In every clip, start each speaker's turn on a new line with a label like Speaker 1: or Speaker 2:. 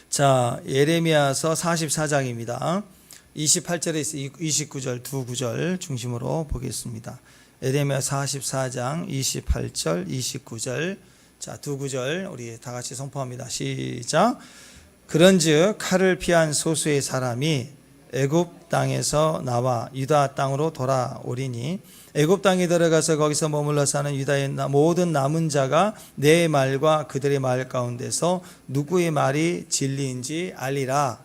Speaker 1: 자, 예레미야서 44장입니다. 28절에서 29절 두 구절 중심으로 보겠습니다. 예레미야 44장 28절 29절, 자, 두 구절 우리 다 같이 선포합니다. 시작. 그런즉 칼을 피한 소수의 사람이 애굽 땅에서 나와 유다 땅으로 돌아오리니 애굽 땅에 들어가서 거기서 머물러 사는 유다의 모든 남은 자가 내 말과 그들의 말 가운데서 누구의 말이 진리인지 알리라.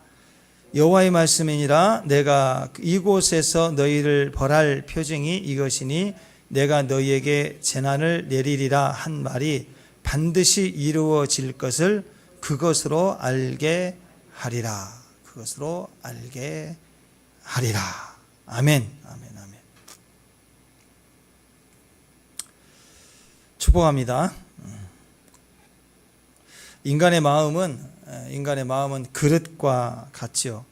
Speaker 1: 여호와의 말씀이니라. 내가 이곳에서 너희를 벌할 표징이 이것이니 내가 너희에게 재난을 내리리라 한 말이 반드시 이루어질 것을 그것으로 알게 하리라. 그것으로 알게 하리라. 아멘. 아멘. 아멘. 축복합니다. 인간의 마음은 그릇과 같지요.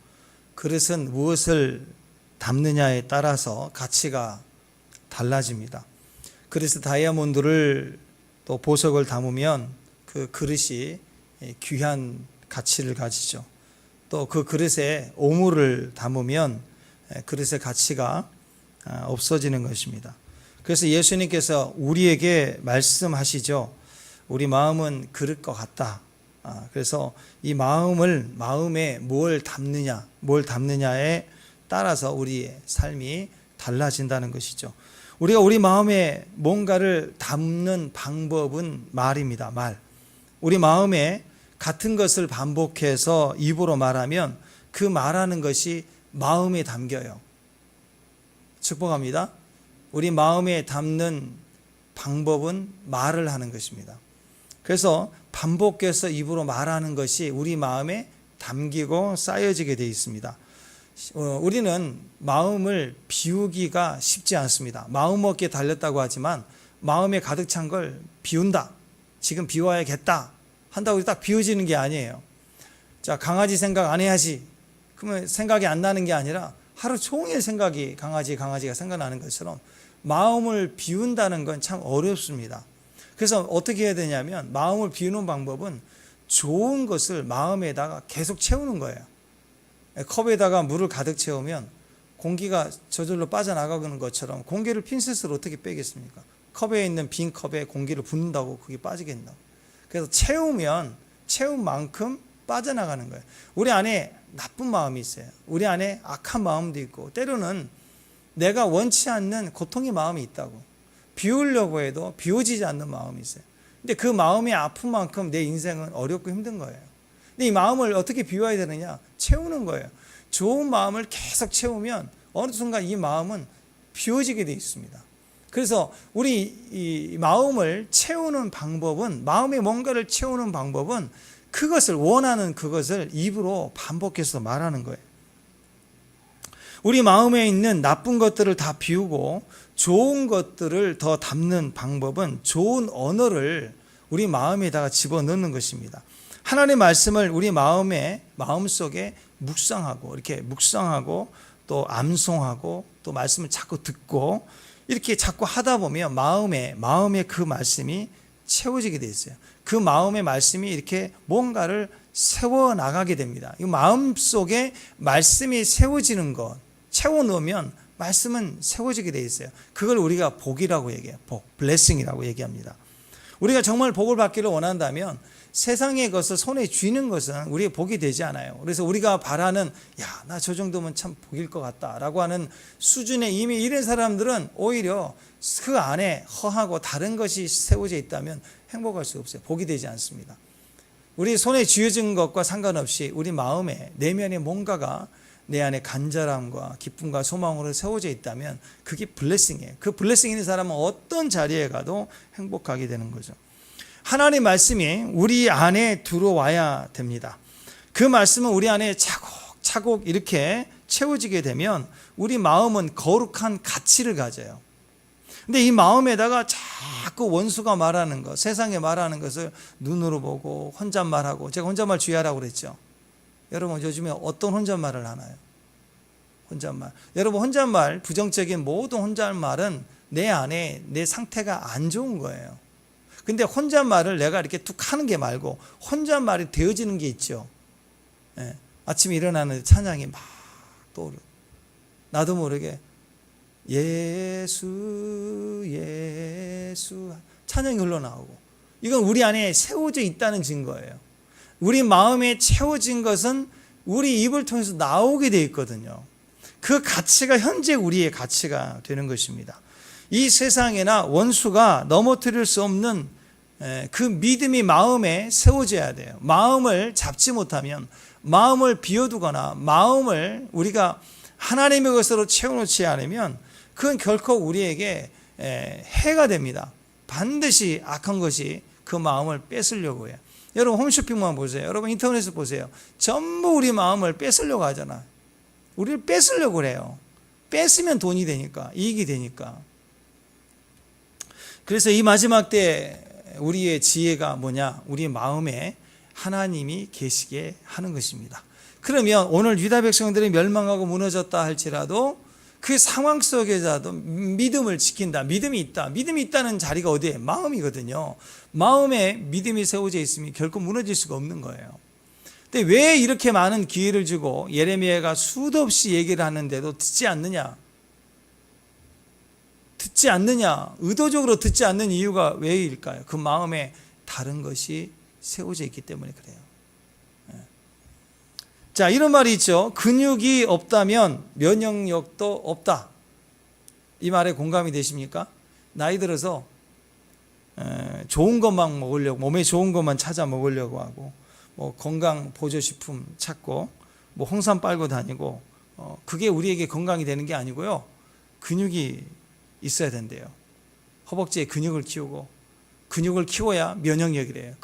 Speaker 1: 그릇은 무엇을 담느냐에 따라서 가치가 달라집니다. 그래서 다이아몬드를 또 보석을 담으면 그 그릇이 귀한 가치를 가지죠. 또 그 그릇에 오물을 담으면 그릇의 가치가 없어지는 것입니다. 그래서 예수님께서 우리에게 말씀하시죠. 우리 마음은 그릇과 같다. 그래서 이 마음에 뭘 담느냐에 따라서 우리의 삶이 달라진다는 것이죠. 우리가 우리 마음에 뭔가를 담는 방법은 말입니다. 말. 우리 마음에 같은 것을 반복해서 입으로 말하면 그 말하는 것이 마음에 담겨요. 축복합니다. 우리 마음에 담는 방법은 말을 하는 것입니다. 그래서 반복해서 입으로 말하는 것이 우리 마음에 담기고 쌓여지게 되어 있습니다. 우리는 마음을 비우기가 쉽지 않습니다. 마음먹기에 달렸다고 하지만 마음에 가득 찬 걸 비운다. 지금 비워야겠다. 한다고 딱 비워지는 게 아니에요. 자, 강아지 생각 안 해야지. 그러면 생각이 안 나는 게 아니라 하루 종일 생각이 강아지가 생각나는 것처럼 마음을 비운다는 건 참 어렵습니다. 그래서 어떻게 해야 되냐면 마음을 비우는 방법은 좋은 것을 마음에다가 계속 채우는 거예요. 컵에다가 물을 가득 채우면 공기가 저절로 빠져나가는 것처럼 공기를 핀셋으로 어떻게 빼겠습니까? 컵에 있는 빈 컵에 공기를 붓는다고 그게 빠지겠나고. 그래서 채운 만큼 빠져나가는 거예요. 우리 안에 나쁜 마음이 있어요. 우리 안에 악한 마음도 있고 때로는 내가 원치 않는 고통의 마음이 있다고. 비우려고 해도 비워지지 않는 마음이 있어요. 근데 그 마음이 아픈 만큼 내 인생은 어렵고 힘든 거예요. 근데 이 마음을 어떻게 비워야 되느냐? 채우는 거예요. 좋은 마음을 계속 채우면 어느 순간 이 마음은 비워지게 되어 있습니다. 그래서 우리 이 마음을 채우는 방법은, 마음에 뭔가를 채우는 방법은 그것을 원하는 그것을 입으로 반복해서 말하는 거예요. 우리 마음에 있는 나쁜 것들을 다 비우고 좋은 것들을 더 담는 방법은 좋은 언어를 우리 마음에다가 집어넣는 것입니다. 하나님의 말씀을 우리 마음속에 묵상하고 또 암송하고 또 말씀을 자꾸 듣고 이렇게 자꾸 하다 보면 마음에 그 말씀이 채워지게 되어 있어요. 그 마음의 말씀이 이렇게 뭔가를 세워나가게 됩니다. 이 마음속에 말씀이 세워지는 것, 채워놓으면 말씀은 세워지게 되어 있어요. 그걸 우리가 복이라고 얘기해요. 복, 블레싱이라고 얘기합니다. 우리가 정말 복을 받기를 원한다면 세상의 것을 손에 쥐는 것은 우리의 복이 되지 않아요. 그래서 우리가 바라는 나 저 정도면 참 복일 것 같다라고 하는 수준에 이미 이런 사람들은 오히려 그 안에 허하고 다른 것이 세워져 있다면 행복할 수 없어요. 복이 되지 않습니다. 우리 손에 쥐어진 것과 상관없이 우리 마음에 내면에 뭔가가 내 안에 간절함과 기쁨과 소망으로 세워져 있다면 그게 블레싱이에요. 그 블레싱 있는 사람은 어떤 자리에 가도 행복하게 되는 거죠. 하나님의 말씀이 우리 안에 들어와야 됩니다. 그 말씀은 우리 안에 차곡차곡 이렇게 채워지게 되면 우리 마음은 거룩한 가치를 가져요. 근데 이 마음에다가 자꾸 원수가 말하는 것, 세상에 말하는 것을 눈으로 보고 혼잣말하고, 제가 혼잣말 주의하라고 그랬죠. 여러분 요즘에 어떤 혼잣말을 하나요? 혼잣말. 여러분 혼잣말, 부정적인 모든 혼잣말은 내 안에 내 상태가 안 좋은 거예요. 근데 혼잣말을 내가 이렇게 툭 하는 게 말고 혼잣말이 되어지는 게 있죠. 예. 아침에 일어나는데 찬양이 막 떠오르. 나도 모르게 예수 예수 찬양이 흘러나오고, 이건 우리 안에 세워져 있다는 증거예요. 우리 마음에 채워진 것은 우리 입을 통해서 나오게 되어 있거든요. 그 가치가 현재 우리의 가치가 되는 것입니다. 이 세상에나 원수가 넘어뜨릴 수 없는 그 믿음이 마음에 세워져야 돼요. 마음을 잡지 못하면, 마음을 비워두거나 마음을 우리가 하나님의 것으로 채워놓지 않으면 그건 결코 우리에게 해가 됩니다. 반드시 악한 것이 그 마음을 뺏으려고 해요. 여러분 홈쇼핑만 보세요. 여러분 인터넷에서 보세요. 전부 우리 마음을 뺏으려고 하잖아요. 우리를 뺏으려고 해요. 뺏으면 돈이 되니까, 이익이 되니까. 그래서 이 마지막 때 우리의 지혜가 뭐냐? 우리 마음에 하나님이 계시게 하는 것입니다. 그러면 오늘 유다 백성들이 멸망하고 무너졌다 할지라도 그 상황 속에서도 믿음을 지킨다. 믿음이 있다. 믿음이 있다는 자리가 어디에? 마음이거든요. 마음에 믿음이 세워져 있으면 결코 무너질 수가 없는 거예요. 근데 왜 이렇게 많은 기회를 주고 예레미야가 수도 없이 얘기를 하는데도 듣지 않느냐? 듣지 않느냐? 의도적으로 듣지 않는 이유가 왜일까요? 그 마음에 다른 것이 세워져 있기 때문에 그래요. 자, 이런 말이 있죠. 근육이 없다면 면역력도 없다. 이 말에 공감이 되십니까? 나이 들어서 좋은 것만 먹으려고, 몸에 좋은 것만 찾아 먹으려고 하고, 뭐 건강 보조식품 찾고, 뭐 홍삼 빨고 다니고, 그게 우리에게 건강이 되는 게 아니고요. 근육이 있어야 된대요. 허벅지에 근육을 키우고, 근육을 키워야 면역력이래요.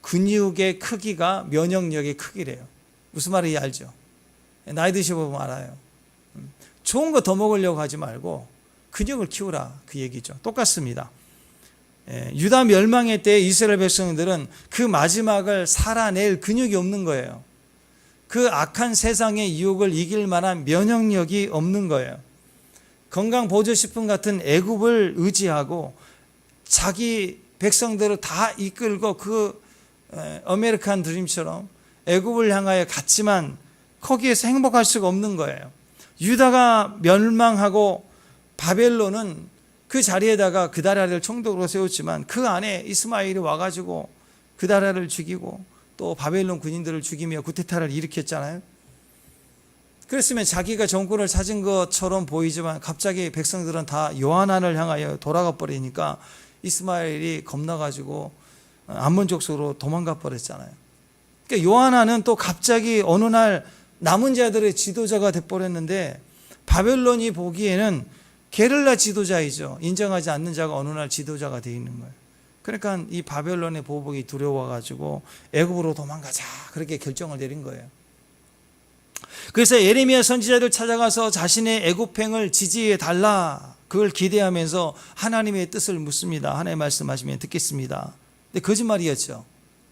Speaker 1: 근육의 크기가 면역력의 크기래요. 무슨 말인지 알죠? 나이 드셔보면 알아요. 좋은 거 더 먹으려고 하지 말고 근육을 키우라, 그 얘기죠. 똑같습니다. 유다 멸망의 때 이스라엘 백성들은 그 마지막을 살아낼 근육이 없는 거예요. 그 악한 세상의 유혹을 이길 만한 면역력이 없는 거예요. 건강보조식품 같은 애굽을 의지하고 자기 백성들을 다 이끌고 그 아메리칸 드림처럼 애굽을 향하여 갔지만 거기에서 행복할 수가 없는 거예요. 유다가 멸망하고 바벨론은 그 자리에다가 그다랴를 총독으로 세웠지만 그 안에 이스마엘이 와가지고 그다랴를 죽이고 또 바벨론 군인들을 죽이며 구테타를 일으켰잖아요. 그랬으면 자기가 정권을 찾은 것처럼 보이지만 갑자기 백성들은 다 요하난을 향하여 돌아가 버리니까 이스마엘이 겁나가지고 암몬 족속으로 도망가 버렸잖아요. 그러니까 요하난은 또 갑자기 어느 날 남은 자들의 지도자가 돼버렸는데 바벨론이 보기에는 게릴라 지도자이죠. 인정하지 않는 자가 어느 날 지도자가 되어 있는 거예요. 그러니까 이 바벨론의 보복이 두려워가지고 애굽으로 도망가자, 그렇게 결정을 내린 거예요. 그래서 예레미야 선지자를 찾아가서 자신의 애굽행을 지지해 달라, 그걸 기대하면서 하나님의 뜻을 묻습니다. 하나님 말씀하시면 듣겠습니다. 근데 거짓말이었죠.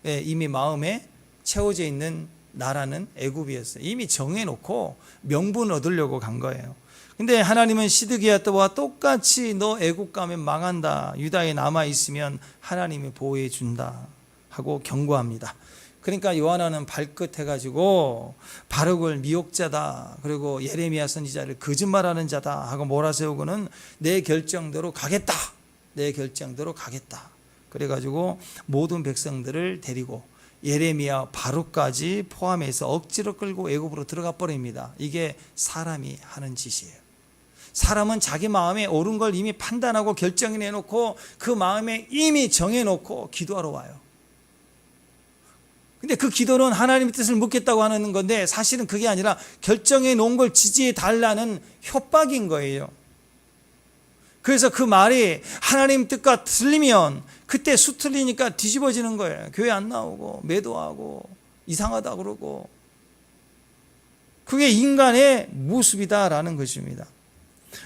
Speaker 1: 이미 마음에 채워져 있는 나라는 애굽이었어요. 이미 정해놓고 명분 얻으려고 간 거예요. 근데 하나님은 시드기야 때와 똑같이 너 애굽 가면 망한다, 유다에 남아있으면 하나님이 보호해 준다 하고 경고합니다. 그러니까 요하나는 발끝 해가지고 바룩을 미혹자다, 그리고 예레미야 선지자를 거짓말하는 자다 하고 몰아세우고는 내 결정대로 가겠다, 내 결정대로 가겠다. 그래가지고 모든 백성들을 데리고 예레미야 바룩까지 포함해서 억지로 끌고 애굽으로 들어가 버립니다. 이게 사람이 하는 짓이에요. 사람은 자기 마음에 옳은 걸 이미 판단하고 결정해놓고 그 마음에 이미 정해놓고 기도하러 와요. 근데 그 기도는 하나님의 뜻을 묻겠다고 하는 건데 사실은 그게 아니라 결정해 놓은 걸 지지해 달라는 협박인 거예요. 그래서 그 말이 하나님 뜻과 틀리면 그때 수틀리니까 뒤집어지는 거예요. 교회 안 나오고 매도하고 이상하다 그러고, 그게 인간의 모습이다라는 것입니다.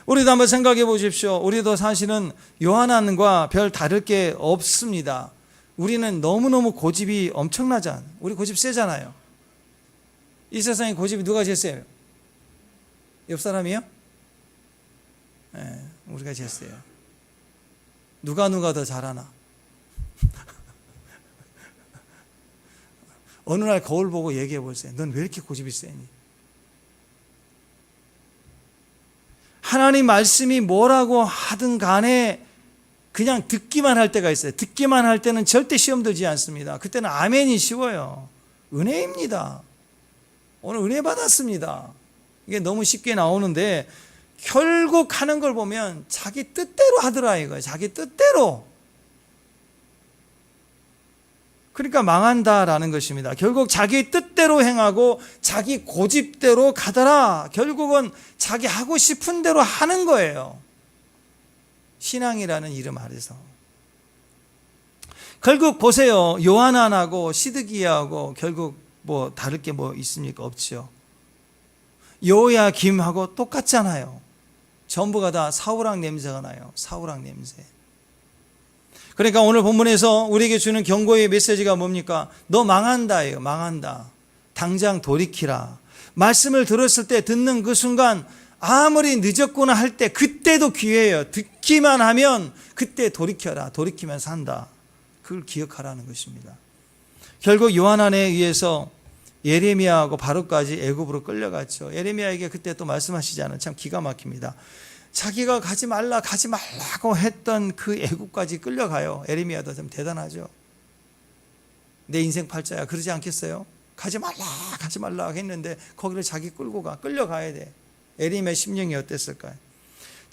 Speaker 1: 우리도 한번 생각해 보십시오. 우리도 사실은 요하난과 별 다를 게 없습니다. 우리는 너무너무 고집이 엄청나잖아요. 우리 고집 세잖아요. 이 세상에 고집이 누가 제일 세요? 옆 사람이요? 네, 우리가 제일 세요. 누가 더 잘하나? 어느 날 거울 보고 얘기해 보세요. 넌 왜 이렇게 고집이 세니? 하나님 말씀이 뭐라고 하든 간에 그냥 듣기만 할 때가 있어요. 듣기만 할 때는 절대 시험 들지 않습니다. 그때는 아멘이 쉬워요. 은혜입니다. 오늘 은혜 받았습니다. 이게 너무 쉽게 나오는데 결국 하는 걸 보면 자기 뜻대로 하더라 이거예요. 자기 뜻대로. 그러니까 망한다라는 것입니다. 결국 자기 뜻대로 행하고 자기 고집대로 가더라. 결국은 자기 하고 싶은 대로 하는 거예요. 신앙이라는 이름 아래서. 결국 보세요. 요하난하고 시드기야하고 결국 뭐 다를 게 뭐 있습니까? 없죠. 요야김하고 똑같잖아요. 전부가 다 사울왕 냄새가 나요. 사울왕 냄새. 그러니까 오늘 본문에서 우리에게 주는 경고의 메시지가 뭡니까? 너 망한다예요. 망한다. 당장 돌이키라. 말씀을 들었을 때 듣는 그 순간 아무리 늦었구나 할 때 그때도 기회예요. 듣기만 하면 그때 돌이켜라. 돌이키면 산다. 그걸 기억하라는 것입니다. 결국 요한안에 의해서 예레미야하고 바로까지 애굽으로 끌려갔죠. 예레미야에게 그때 또 말씀하시잖아요. 참 기가 막힙니다. 자기가 가지 말라고 했던 그 애굽까지 끌려가요. 예레미야도 좀 대단하죠. 내 인생 팔자야. 그러지 않겠어요? 가지 말라 했는데 거기를 자기 끌고 끌려가야 돼. 예레미야 심령이 어땠을까요?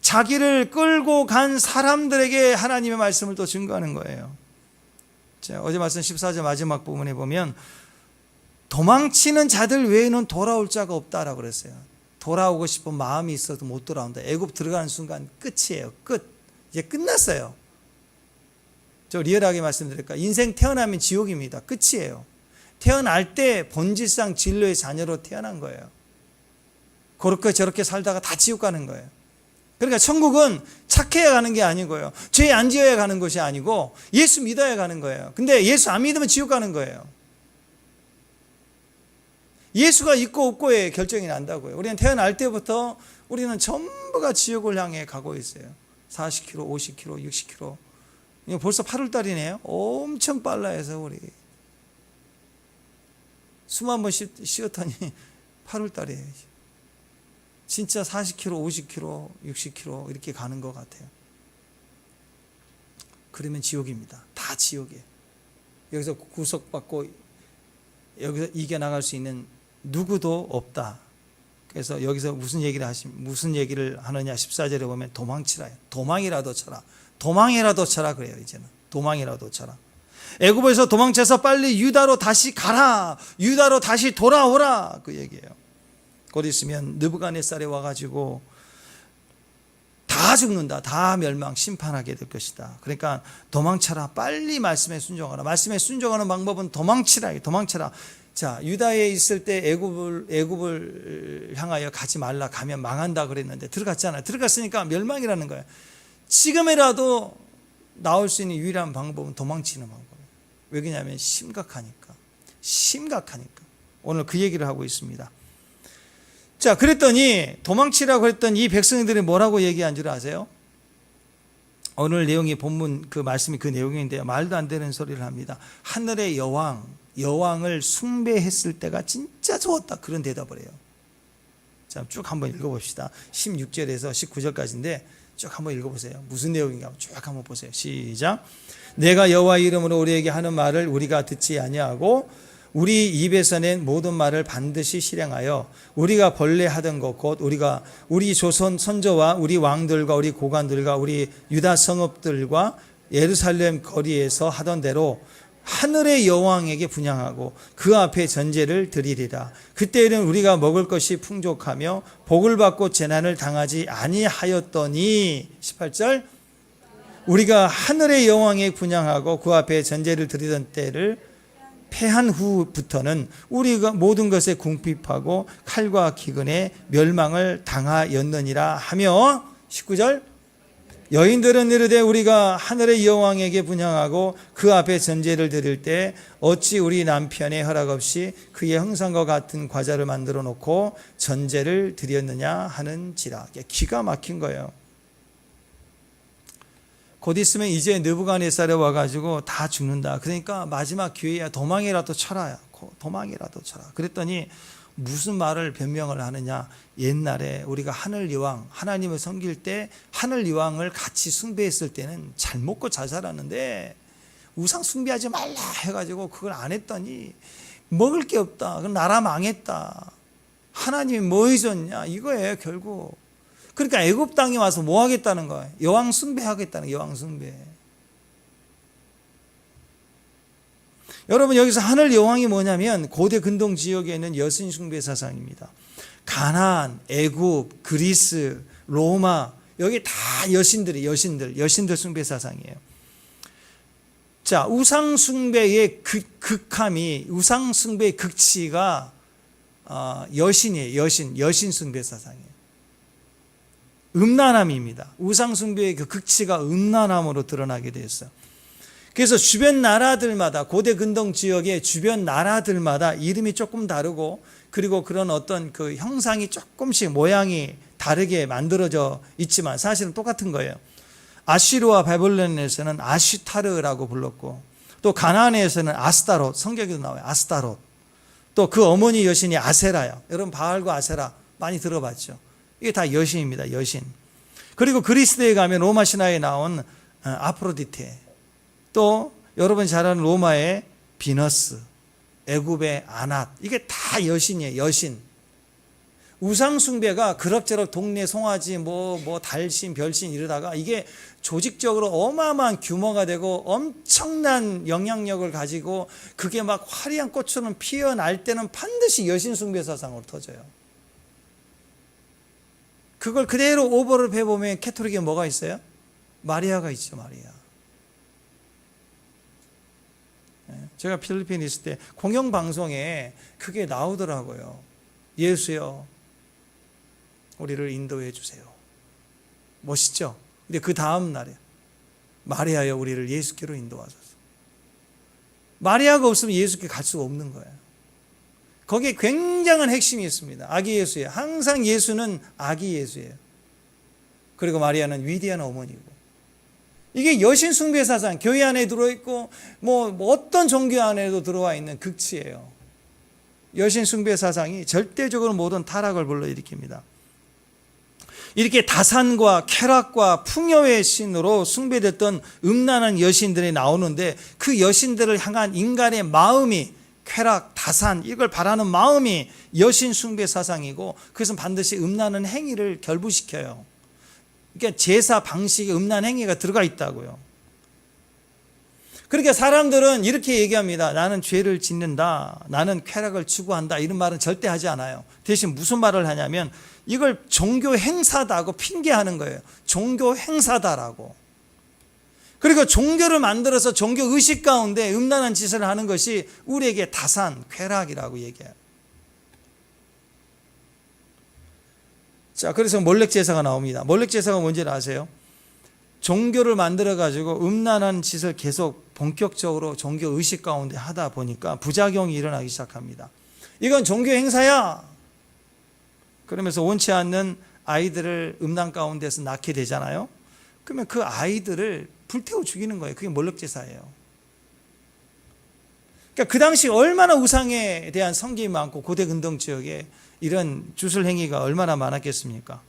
Speaker 1: 자기를 끌고 간 사람들에게 하나님의 말씀을 또 증거하는 거예요. 자, 어제 말씀 14절 마지막 부분에 보면 도망치는 자들 외에는 돌아올 자가 없다라고 그랬어요. 돌아오고 싶은 마음이 있어도 못 돌아온다. 애굽 들어가는 순간 끝이에요. 끝. 이제 끝났어요. 저 리얼하게 말씀드릴까? 인생 태어나면 지옥입니다. 끝이에요. 태어날 때 본질상 진로의 자녀로 태어난 거예요. 그렇게 저렇게 살다가 다 지옥 가는 거예요. 그러니까 천국은 착해야 가는 게 아니고요. 죄 안 지어야 가는 것이 아니고 예수 믿어야 가는 거예요. 근데 예수 안 믿으면 지옥 가는 거예요. 예수가 있고 없고의 결정이 난다고요. 우리는 태어날 때부터 우리는 전부가 지옥을 향해 가고 있어요. 40km, 50km, 60km. 이거 벌써 8월 달이네요. 엄청 빨라 해서 우리. 숨 한 번 쉬었더니 8월 달이에요. 진짜 40km, 50km, 60km 이렇게 가는 것 같아요. 그러면 지옥입니다. 다 지옥이에요. 여기서 구속받고 여기서 이겨나갈 수 있는 누구도 없다. 그래서 여기서 무슨 얘기를 하느냐 14절에 보면 도망치라. 도망이라도 쳐라. 도망이라도 쳐라 그래요. 이제는 도망이라도 쳐라. 애굽에서 도망쳐서 빨리 유다로 다시 가라. 유다로 다시 돌아오라. 그 얘기예요. 곧 있으면 느부갓네살이 와가지고 다 죽는다. 다 멸망 심판하게 될 것이다. 그러니까 도망쳐라. 빨리 말씀에 순종하라. 말씀에 순종하는 방법은 도망치라. 도망쳐라. 자, 유다에 있을 때 애굽을 향하여 가지 말라. 가면 망한다 그랬는데 들어갔잖아요. 들어갔으니까 멸망이라는 거예요. 지금이라도 나올 수 있는 유일한 방법은 도망치는 방법이에요. 왜냐하면 심각하니까. 오늘 그 얘기를 하고 있습니다. 자, 그랬더니 도망치라고 했던 이 백성들이 뭐라고 얘기한 줄 아세요? 오늘 내용이 본문 그 말씀이 그 내용인데요. 말도 안 되는 소리를 합니다. 하늘의 여왕을 숭배했을 때가 진짜 좋았다. 그런 대답을 해요. 자, 쭉 한번 읽어봅시다. 16절에서 19절까지인데 쭉 한번 읽어보세요. 무슨 내용인가 쭉 한번 보세요. 시작. 내가 여호와의 이름으로 우리에게 하는 말을 우리가 듣지 아니하고 우리 입에서 낸 모든 말을 반드시 실행하여 우리가 본래 하던 것 곧 우리 조선 선조와 우리 왕들과 우리 고관들과 우리 유다 성읍들과 예루살렘 거리에서 하던 대로 하늘의 여왕에게 분향하고 그 앞에 전제를 드리리라. 그때에는 우리가 먹을 것이 풍족하며 복을 받고 재난을 당하지 아니하였더니 18절 우리가 하늘의 여왕에게 분향하고 그 앞에 전제를 드리던 때를 패한 후부터는 우리가 모든 것에 궁핍하고 칼과 기근에 멸망을 당하였느니라 하며 19절 여인들은 이르되 우리가 하늘의 여왕에게 분향하고 그 앞에 전제를 드릴 때 어찌 우리 남편의 허락 없이 그의 형상과 같은 과자를 만들어 놓고 전제를 드렸느냐 하는지라. 기가 막힌 거예요. 곧 있으면 이제 느부갓네살이 와가지고 다 죽는다. 그러니까 마지막 기회야. 도망이라도 쳐라. 도망이라도 쳐라. 그랬더니 무슨 말을 변명을 하느냐. 옛날에 우리가 하늘 여왕, 하나님을 섬길 때 하늘 여왕을 같이 숭배했을 때는 잘 먹고 잘 살았는데 우상 숭배하지 말라 해가지고 그걸 안 했더니 먹을 게 없다. 그럼 나라 망했다. 하나님이 뭐 해줬냐 이거예요 결국. 그러니까 애굽 땅에 와서 뭐 하겠다는 거예요. 여왕 숭배하겠다는 여왕 숭배. 여러분 여기서 하늘 여왕이 뭐냐면 고대 근동 지역에 있는 여신 숭배 사상입니다. 가나안, 애굽, 그리스, 로마 여기 다 여신들 숭배 사상이에요. 자, 우상 숭배의 극함이 우상 숭배의 극치가 여신이에요. 여신 숭배 사상이에요. 음란함입니다. 우상 숭배의 그 극치가 음란함으로 드러나게 되었어요. 그래서 주변 나라들마다 고대 근동 지역의 주변 나라들마다 이름이 조금 다르고 그리고 그런 어떤 그 형상이 조금씩 모양이 다르게 만들어져 있지만 사실은 똑같은 거예요. 아시르와 바벨론에서는 아슈타르라고 불렀고 또 가나안에서는 아스타롯, 성경에도 나와요. 아스타롯. 또 그 어머니 여신이 아세라요. 여러분 바알과 아세라 많이 들어봤죠. 이게 다 여신입니다. 여신. 그리고 그리스도에 가면 로마 신화에 나온 아프로디테, 또 여러분 잘 아는 로마의 비너스, 애굽의 아낫, 이게 다 여신이에요. 여신. 우상 숭배가 그럭저럭 동네 송아지 뭐 달신 별신 이러다가 이게 조직적으로 어마어마한 규모가 되고 엄청난 영향력을 가지고 그게 막 화려한 꽃처럼 피어날 때는 반드시 여신 숭배 사상으로 터져요. 그걸 그대로 오버를 해보면 캐톨릭에 뭐가 있어요? 마리아가 있죠. 마리아. 제가 필리핀에 있을 때 공영방송에 그게 나오더라고요. 예수여 우리를 인도해 주세요. 멋있죠? 근데 그 다음 날에 마리아여 우리를 예수께로 인도하소서. 마리아가 없으면 예수께 갈 수가 없는 거예요. 거기에 굉장한 핵심이 있습니다. 아기 예수예요. 항상 예수는 아기 예수예요. 그리고 마리아는 위대한 어머니고. 이게 여신 숭배 사상, 교회 안에 들어있고 뭐 어떤 종교 안에도 들어와 있는 극치예요. 여신 숭배 사상이 절대적으로 모든 타락을 불러일으킵니다. 이렇게 다산과 쾌락과 풍요의 신으로 숭배됐던 음란한 여신들이 나오는데 그 여신들을 향한 인간의 마음이 쾌락, 다산 이걸 바라는 마음이 여신 숭배 사상이고 그것은 반드시 음란한 행위를 결부시켜요. 그러니까 제사 방식에 음란 행위가 들어가 있다고요. 그러니까 사람들은 이렇게 얘기합니다. 나는 죄를 짓는다. 나는 쾌락을 추구한다. 이런 말은 절대 하지 않아요. 대신 무슨 말을 하냐면 이걸 종교 행사다고 핑계하는 거예요. 종교 행사다라고. 그리고 종교를 만들어서 종교 의식 가운데 음란한 짓을 하는 것이 우리에게 다산, 쾌락이라고 얘기해요. 자, 그래서 몰렉 제사가 나옵니다. 몰렉 제사가 뭔지를 아세요? 종교를 만들어 가지고 음란한 짓을 계속 본격적으로 종교 의식 가운데 하다 보니까 부작용이 일어나기 시작합니다. 이건 종교 행사야. 그러면서 원치 않는 아이들을 음란 가운데서 낳게 되잖아요. 그러면 그 아이들을 불태워 죽이는 거예요. 그게 몰렉 제사예요. 그러니까 그 당시 얼마나 우상에 대한 성김이 많고 고대 근동 지역에 이런 주술 행위가 얼마나 많았겠습니까?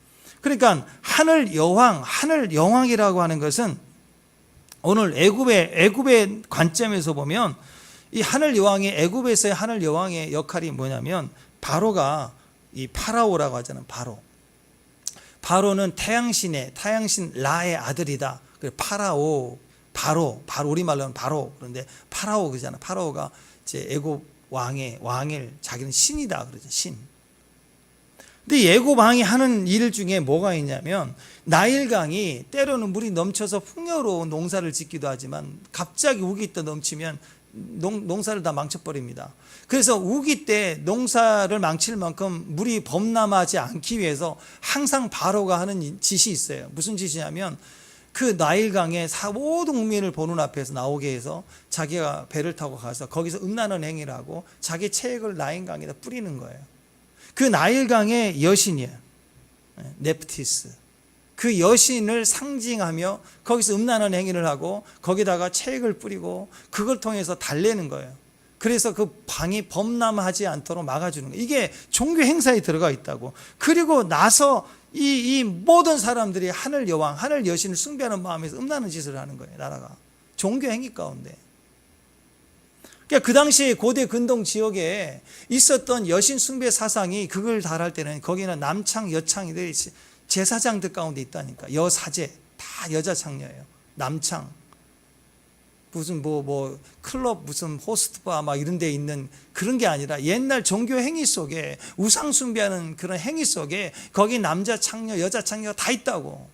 Speaker 1: 그러니까 하늘 여왕이라고 하는 것은 오늘 애굽의 관점에서 보면 이 하늘 여왕의 애굽에서의 하늘 여왕의 역할이 뭐냐면 바로가 이 파라오라고 하잖아요. 바로는 태양신 라의 아들이다. 그래서 바로 우리말로는 바로. 그런데 파라오 그러잖아요. 파라오가 이제 애굽 왕일 자기는 신이다 그러죠. 신. 근데 애굽 왕이 하는 일 중에 뭐가 있냐면 나일강이 때로는 물이 넘쳐서 풍요로운 농사를 짓기도 하지만 갑자기 우기 때 넘치면 농사를 다 망쳐버립니다. 그래서 우기 때 농사를 망칠 만큼 물이 범람하지 않기 위해서 항상 바로가 하는 짓이 있어요. 무슨 짓이냐면 그 나일강에 모든 국민을 보는 앞에서 나오게 해서 자기가 배를 타고 가서 거기서 음란한 행위를 하고 자기 체액을 나일강에다 뿌리는 거예요. 그 나일강의 여신이에요. 네프티스. 그 여신을 상징하며 거기서 음란한 행위를 하고 거기다가 체액을 뿌리고 그걸 통해서 달래는 거예요. 그래서 그 방이 범람하지 않도록 막아주는 거예요. 이게 종교 행사에 들어가 있다고. 그리고 나서 이 모든 사람들이 하늘 여왕, 하늘 여신을 숭배하는 마음에서 음란한 짓을 하는 거예요. 나라가 종교 행위 가운데. 그러니까 그 당시에 고대 근동 지역에 있었던 여신 숭배 사상이 극을 달할 때는 거기는 남창, 여창이들이 제사장들 가운데 있다니까. 여사제 다 여자 창녀예요. 남창 무슨 뭐 클럽 무슨 호스트바 막 이런 데 있는 그런 게 아니라 옛날 종교 행위 속에 우상 숭배하는 그런 행위 속에 거기 남자 창녀, 여자 창녀가 다 있다고.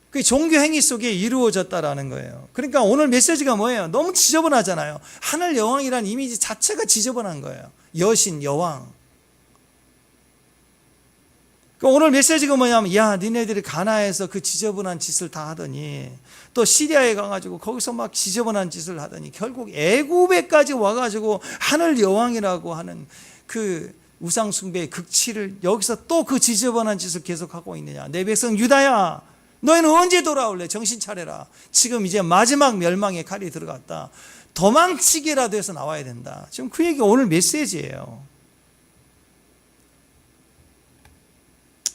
Speaker 1: 그 종교 행위 속에 이루어졌다라는 거예요. 그러니까 오늘 메시지가 뭐예요? 너무 지저분하잖아요. 하늘 여왕이라는 이미지 자체가 지저분한 거예요. 여신, 여왕. 오늘 메시지가 뭐냐면, 야, 니네들이 가나에서 그 지저분한 짓을 다 하더니 또 시리아에 가가지고 거기서 막 지저분한 짓을 하더니 결국 애굽에까지 와가지고 하늘 여왕이라고 하는 그 우상 숭배의 극치를 여기서 또 그 지저분한 짓을 계속하고 있느냐. 내 백성 유다야, 너희는 언제 돌아올래? 정신 차려라. 지금 이제 마지막 멸망의 칼이 들어갔다. 도망치기라도 해서 나와야 된다. 지금 그 얘기가 오늘 메시지예요.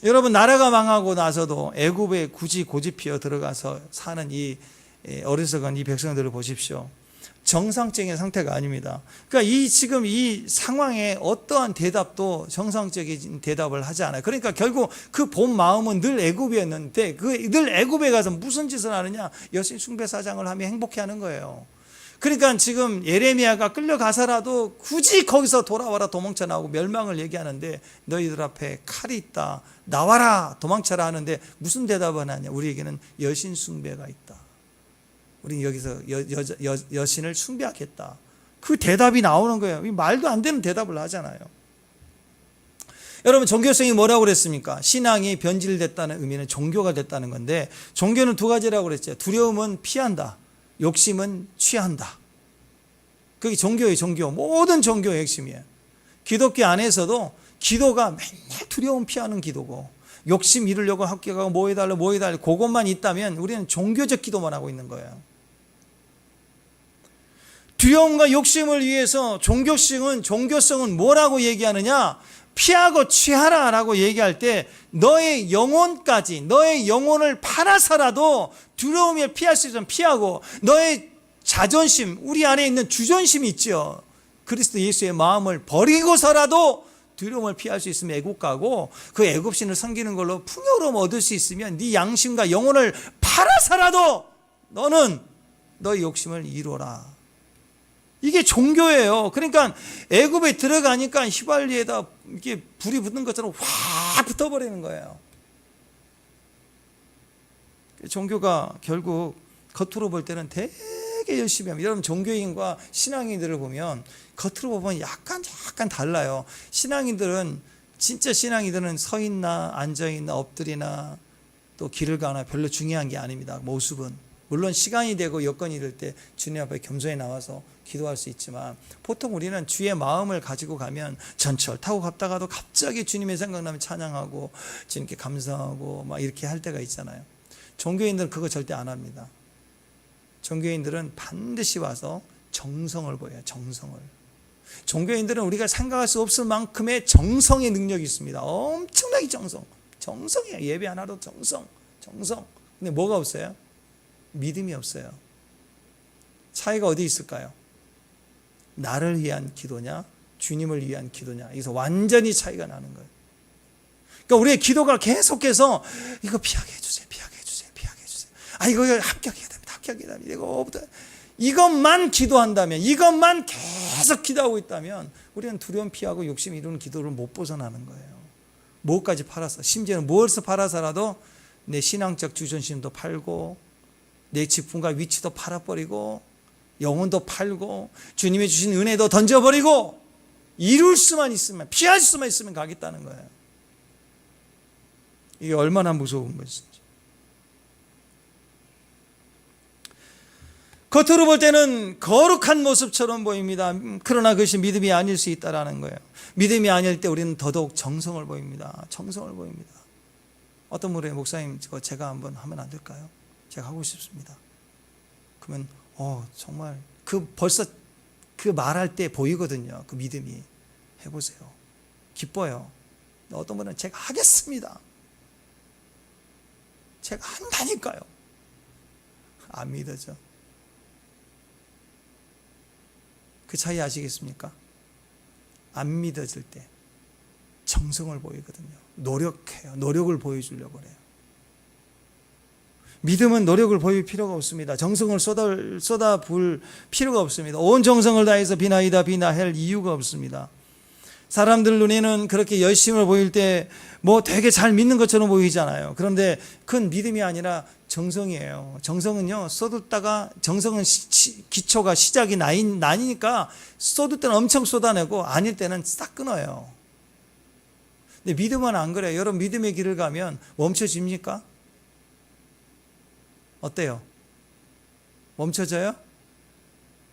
Speaker 1: 여러분, 나라가 망하고 나서도 애굽에 굳이 고집피어 들어가서 사는 이 어리석은 이 백성들을 보십시오. 정상적인 상태가 아닙니다. 그러니까 지금 이 상황에 어떠한 대답도 정상적인 대답을 하지 않아요. 그러니까 결국 그 본 마음은 늘 애굽이었는데 늘 애굽에 가서 무슨 짓을 하느냐? 여신 숭배 사장을 하며 행복해하는 거예요. 그러니까 지금 예레미야가 끌려가서라도 굳이 거기서 돌아와라, 도망쳐 나오고 멸망을 얘기하는데 너희들 앞에 칼이 있다, 나와라, 도망쳐라 하는데 무슨 대답을 하냐? 우리에게는 여신 숭배가 있다. 우리는 여기서 여신을 숭배하겠다. 그 대답이 나오는 거예요. 말도 안 되는 대답을 하잖아요. 여러분, 종교성이 뭐라고 그랬습니까? 신앙이 변질됐다는 의미는 종교가 됐다는 건데, 종교는 두 가지라고 그랬죠. 두려움은 피한다, 욕심은 취한다. 그게 종교예요. 종교. 모든 종교의 핵심이에요. 기독교 안에서도 기도가 맨날 두려움 피하는 기도고, 욕심 이루려고 학교가고 뭐 해달라 그것만 있다면 우리는 종교적 기도만 하고 있는 거예요. 두려움과 욕심을 위해서 종교성은 뭐라고 얘기하느냐? 피하고 취하라 라고 얘기할 때 너의 영혼까지, 너의 영혼을 팔아서라도 두려움을 피할 수 있으면 피하고, 너의 자존심, 우리 안에 있는 주존심이 있죠. 그리스도 예수의 마음을 버리고서라도 두려움을 피할 수 있으면 애굽 가고, 그 애굽신을 섬기는 걸로 풍요로움 얻을 수 있으면 네 양심과 영혼을 팔아서라도 너는 너의 욕심을 이루어라. 이게 종교예요. 그러니까 애굽에 들어가니까 휘발유에다 이게 불이 붙는 것처럼 확 붙어버리는 거예요. 종교가 결국 겉으로 볼 때는 되게 열심히 합니다. 여러분, 종교인과 신앙인들을 보면 겉으로 보면 약간 달라요. 진짜 신앙인들은 서 있나 앉아 있나 엎드리나 또 길을 가나 별로 중요한 게 아닙니다. 모습은. 물론 시간이 되고 여건이 될 때 주님 앞에 겸손히 나와서 기도할 수 있지만, 보통 우리는 주의 마음을 가지고 가면 전철 타고 갔다가도 갑자기 주님의 생각나면 찬양하고 주님께 감사하고 막 이렇게 할 때가 있잖아요. 종교인들은 그거 절대 안 합니다. 종교인들은 반드시 와서 정성을 보여요. 정성을. 종교인들은 우리가 생각할 수 없을 만큼의 정성의 능력이 있습니다. 엄청나게 정성이에요. 예배 하나도 정성. 근데 뭐가 없어요? 믿음이 없어요. 차이가 어디 있을까요? 나를 위한 기도냐, 주님을 위한 기도냐, 여기서 완전히 차이가 나는 거예요. 그러니까 우리의 기도가 계속해서 이거 피하게 해주세요. 이거 합격해야 됩니다. 이것만 기도한다면, 이것만 계속 기도하고 있다면 우리는 두려움 피하고 욕심 이루는 기도를 못 벗어나는 거예요. 무엇까지 팔아서, 심지어는 무엇을 팔아서라도 내 신앙적 주존심도 팔고, 내 직분과 위치도 팔아버리고, 영혼도 팔고, 주님이 주신 은혜도 던져버리고, 이룰 수만 있으면, 피할 수만 있으면 가겠다는 거예요. 이게 얼마나 무서운 것인지. 겉으로 볼 때는 거룩한 모습처럼 보입니다. 그러나 그것이 믿음이 아닐 수 있다는 거예요. 믿음이 아닐 때 우리는 더더욱 정성을 보입니다. 어떤 분이 목사님, 제가 한번 하면 안 될까요? 제가 하고 싶습니다. 그러면 정말 벌써 그 말할 때 보이거든요. 그 믿음이. 해보세요. 기뻐요. 어떤 분은 제가 하겠습니다. 제가 한다니까요. 안 믿어져. 그 차이 아시겠습니까? 안 믿어질 때 정성을 보이거든요. 노력해요. 노력을 보여주려고 그래요. 믿음은 노력을 보일 필요가 없습니다. 정성을 쏟아부을 필요가 없습니다. 온 정성을 다해서 비나이다 비나할 이유가 없습니다. 사람들 눈에는 그렇게 열심을 보일 때 뭐 되게 잘 믿는 것처럼 보이잖아요. 그런데 그건 믿음이 아니라 정성이에요. 정성은요, 쏟았다가 정성은 기초가 시작이 나니까 쏟을 때는 엄청 쏟아내고 아닐 때는 싹 끊어요. 근데 믿음은 안 그래요. 여러분 믿음의 길을 가면 멈춰집니까? 어때요? 멈춰져요?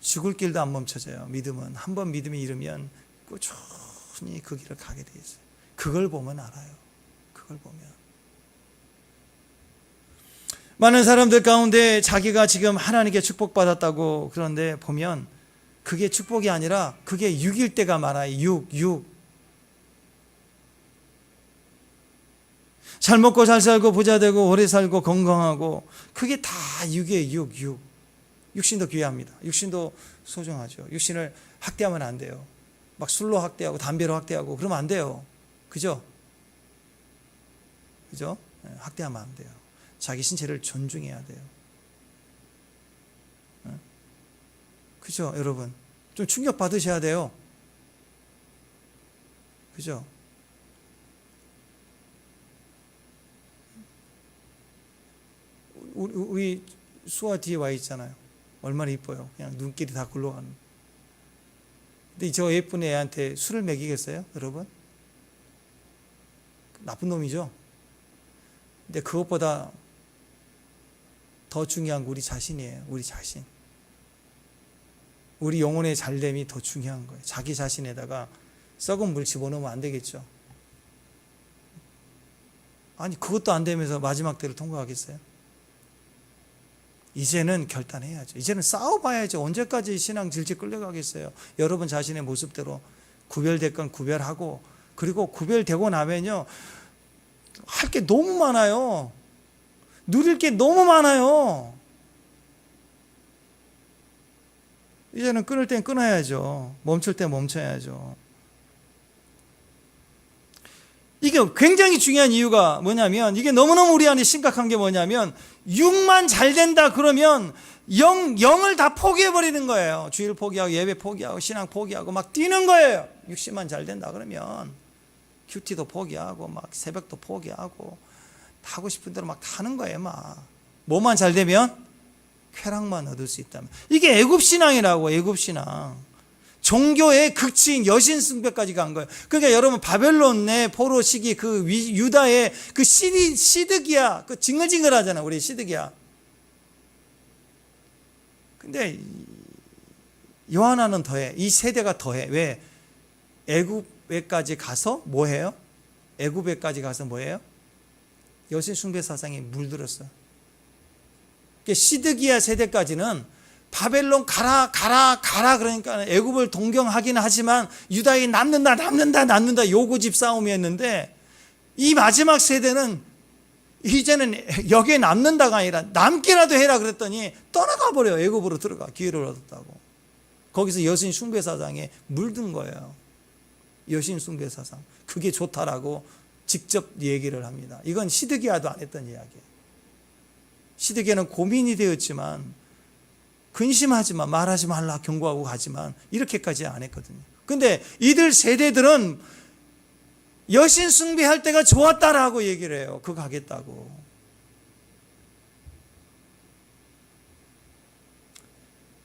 Speaker 1: 죽을 길도 안 멈춰져요. 믿음은 한번 믿음이 이르면 꾸준히 그 길을 가게 돼 있어요. 그걸 보면 알아요. 그걸 보면 많은 사람들 가운데 자기가 지금 하나님께 축복받았다고 그런데 보면 그게 축복이 아니라 그게 육일 때가 많아요. 육. 잘 먹고 잘 살고 부자 되고 오래 살고 건강하고 그게 다 육이에요. 육. 육신도 귀합니다. 육신도 소중하죠. 육신을 학대하면 안 돼요. 막 술로 학대하고 담배로 학대하고 그러면 안 돼요. 그죠? 그죠? 학대하면 안 돼요. 자기 신체를 존중해야 돼요. 그죠, 여러분? 좀 충격 받으셔야 돼요. 그죠? 우리 수아 뒤에 와 있잖아요. 얼마나 이뻐요. 그냥 눈길이 다 굴러가는. 근데 저 예쁜 애한테 술을 먹이겠어요, 여러분? 나쁜 놈이죠. 근데 그것보다 더 중요한 거 우리 자신이에요. 우리 자신. 우리 영혼의 잘됨이 더 중요한 거예요. 자기 자신에다가 썩은 물 집어넣으면 안 되겠죠. 아니 그것도 안 되면서 마지막 때를 통과하겠어요? 이제는 결단해야죠. 이제는 싸워봐야죠. 언제까지 신앙 질질 끌려가겠어요? 여러분 자신의 모습대로 구별될 건 구별하고, 그리고 구별되고 나면요 할 게 너무 많아요. 누릴 게 너무 많아요. 이제는 끊을 땐 끊어야죠. 멈출 땐 멈춰야죠. 이게 굉장히 중요한 이유가 뭐냐면, 이게 너무너무 우리 안에 심각한 게 뭐냐면, 육만 잘 된다 그러면 영을 다 포기해버리는 거예요. 주일 포기하고 예배 포기하고 신앙 포기하고 막 뛰는 거예요. 육신만 잘 된다 그러면 큐티도 포기하고 막 새벽도 포기하고 하고 싶은 대로 막 타는 거예요. 막 뭐만 잘 되면 쾌락만 얻을 수 있다면. 이게 애굽신앙이라고. 애굽신앙. 종교의 극치인 여신 숭배까지 간 거예요. 그러니까 여러분 바벨론 내 포로 시기 그 유다의 그 시드기야, 그 징글징글하잖아 우리 시드기야. 근데 요하나는 더해. 이 세대가 더해. 왜? 애굽에까지 가서 뭐 해요? 애굽에까지 가서 뭐 해요? 여신 숭배 사상에 물들었어. 시드기야 세대까지는 바벨론 가라 그러니까 애굽을 동경하긴 하지만 유다에 남는다 요구집 싸움이었는데, 이 마지막 세대는 이제는 여기에 남는다가 아니라 남기라도 해라 그랬더니 떠나가 버려요. 애굽으로 들어가. 기회를 얻었다고. 거기서 여신 숭배 사상에 물든 거예요. 여신 숭배 사상. 그게 좋다라고 직접 얘기를 합니다. 이건 시드기야도 안 했던 이야기예요. 시드기야는 고민이 되었지만, 근심하지만 말하지 말라 경고하고 가지만 이렇게까지 안 했거든요. 근데 이들 세대들은 여신 숭배할 때가 좋았다라고 얘기를 해요. 그거 가겠다고.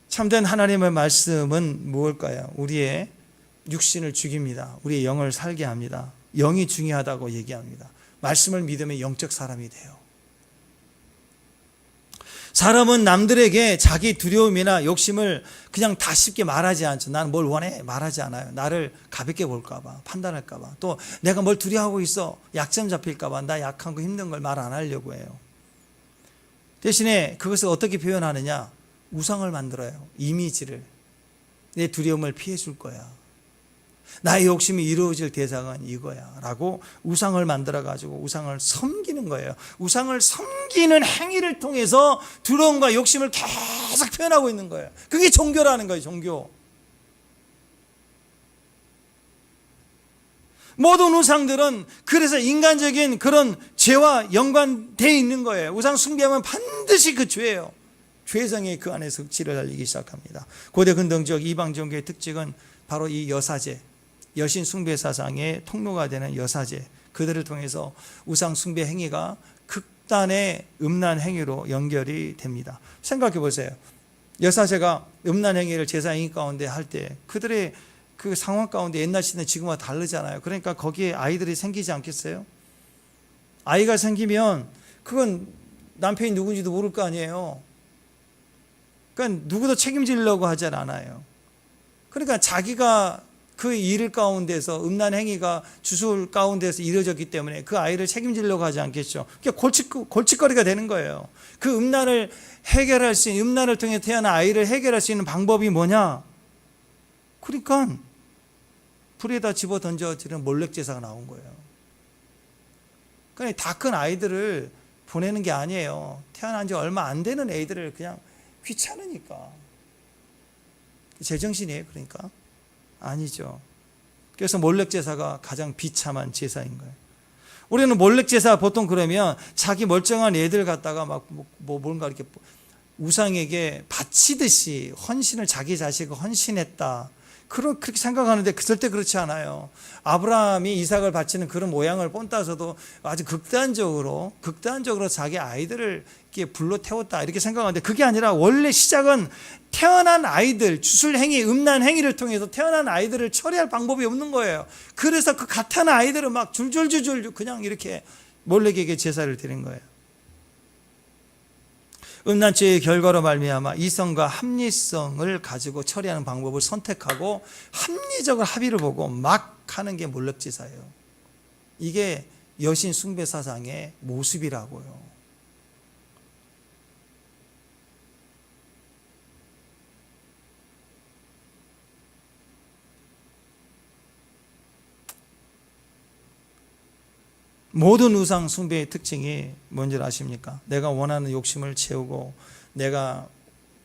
Speaker 1: 참된 하나님의 말씀은 무엇일까요? 우리의 육신을 죽입니다. 우리의 영을 살게 합니다. 영이 중요하다고 얘기합니다. 말씀을 믿으면 영적 사람이 돼요. 사람은 남들에게 자기 두려움이나 욕심을 그냥 다 쉽게 말하지 않죠. 나는 뭘 원해? 말하지 않아요. 나를 가볍게 볼까봐, 판단할까봐. 또 내가 뭘 두려워하고 있어? 약점 잡힐까봐, 나 약한 거 힘든 걸 말 안 하려고 해요. 대신에 그것을 어떻게 표현하느냐? 우상을 만들어요. 이미지를. 내 두려움을 피해 줄 거야. 나의 욕심이 이루어질 대상은 이거야 라고 우상을 만들어 가지고 우상을 섬기는 거예요. 우상을 섬기는 행위를 통해서 두려움과 욕심을 계속 표현하고 있는 거예요. 그게 종교라는 거예요. 종교. 모든 우상들은 그래서 인간적인 그런 죄와 연관되어 있는 거예요. 우상 숭배하면 반드시 그 죄예요. 죄성이 그 안에서 흑질을 달리기 시작합니다. 고대 근동적 이방 종교의 특징은 바로 이 여사제, 여신 숭배 사상의 통로가 되는 여사제, 그들을 통해서 우상 숭배 행위가 극단의 음란 행위로 연결이 됩니다. 생각해 보세요. 여사제가 음란 행위를 제사 행위 가운데 할 때 그들의 그 상황 가운데 옛날 시대는 지금과 다르잖아요. 그러니까 거기에 아이들이 생기지 않겠어요? 아이가 생기면 그건 남편이 누군지도 모를 거 아니에요. 그러니까 누구도 책임지려고 하지 않아요. 그러니까 자기가 그 일 가운데서 음란 행위가 주술 가운데서 이루어졌기 때문에 그 아이를 책임지려고 하지 않겠죠. 그러니까 골칫거리가 되는 거예요. 그 음란을 해결할 수 있는, 음란을 통해 태어난 아이를 해결할 수 있는 방법이 뭐냐? 그러니까 불에다 집어 던져지는 몰렉제사가 나온 거예요. 그러니까 다 큰 아이들을 보내는 게 아니에요. 태어난 지 얼마 안 되는 애들을 그냥 귀찮으니까. 제정신이에요, 그러니까? 아니죠. 그래서 몰렉제사가 가장 비참한 제사인 거예요. 우리는 몰렉제사 보통 그러면 자기 멀쩡한 애들 갖다가 막 뭔가 이렇게 우상에게 바치듯이 헌신을 자기 자식을 헌신했다. 그렇게 생각하는데 절대 그렇지 않아요. 아브라함이 이삭을 바치는 그런 모양을 본따서도 아주 극단적으로 자기 아이들을 이렇게 불러 태웠다 이렇게 생각하는데 그게 아니라 원래 시작은 태어난 아이들, 주술행위, 음란행위를 통해서 태어난 아이들을 처리할 방법이 없는 거예요. 그래서 그 가타는 아이들을 막 줄줄줄줄 그냥 이렇게 몰렉에게 제사를 드린 거예요. 음란죄의 결과로 말미암아 이성과 합리성을 가지고 처리하는 방법을 선택하고 합리적으로 합의를 보고 막 하는 게 몰렉제사예요. 이게 여신 숭배 사상의 모습이라고요. 모든 우상 숭배의 특징이 뭔지 아십니까? 내가 원하는 욕심을 채우고 내가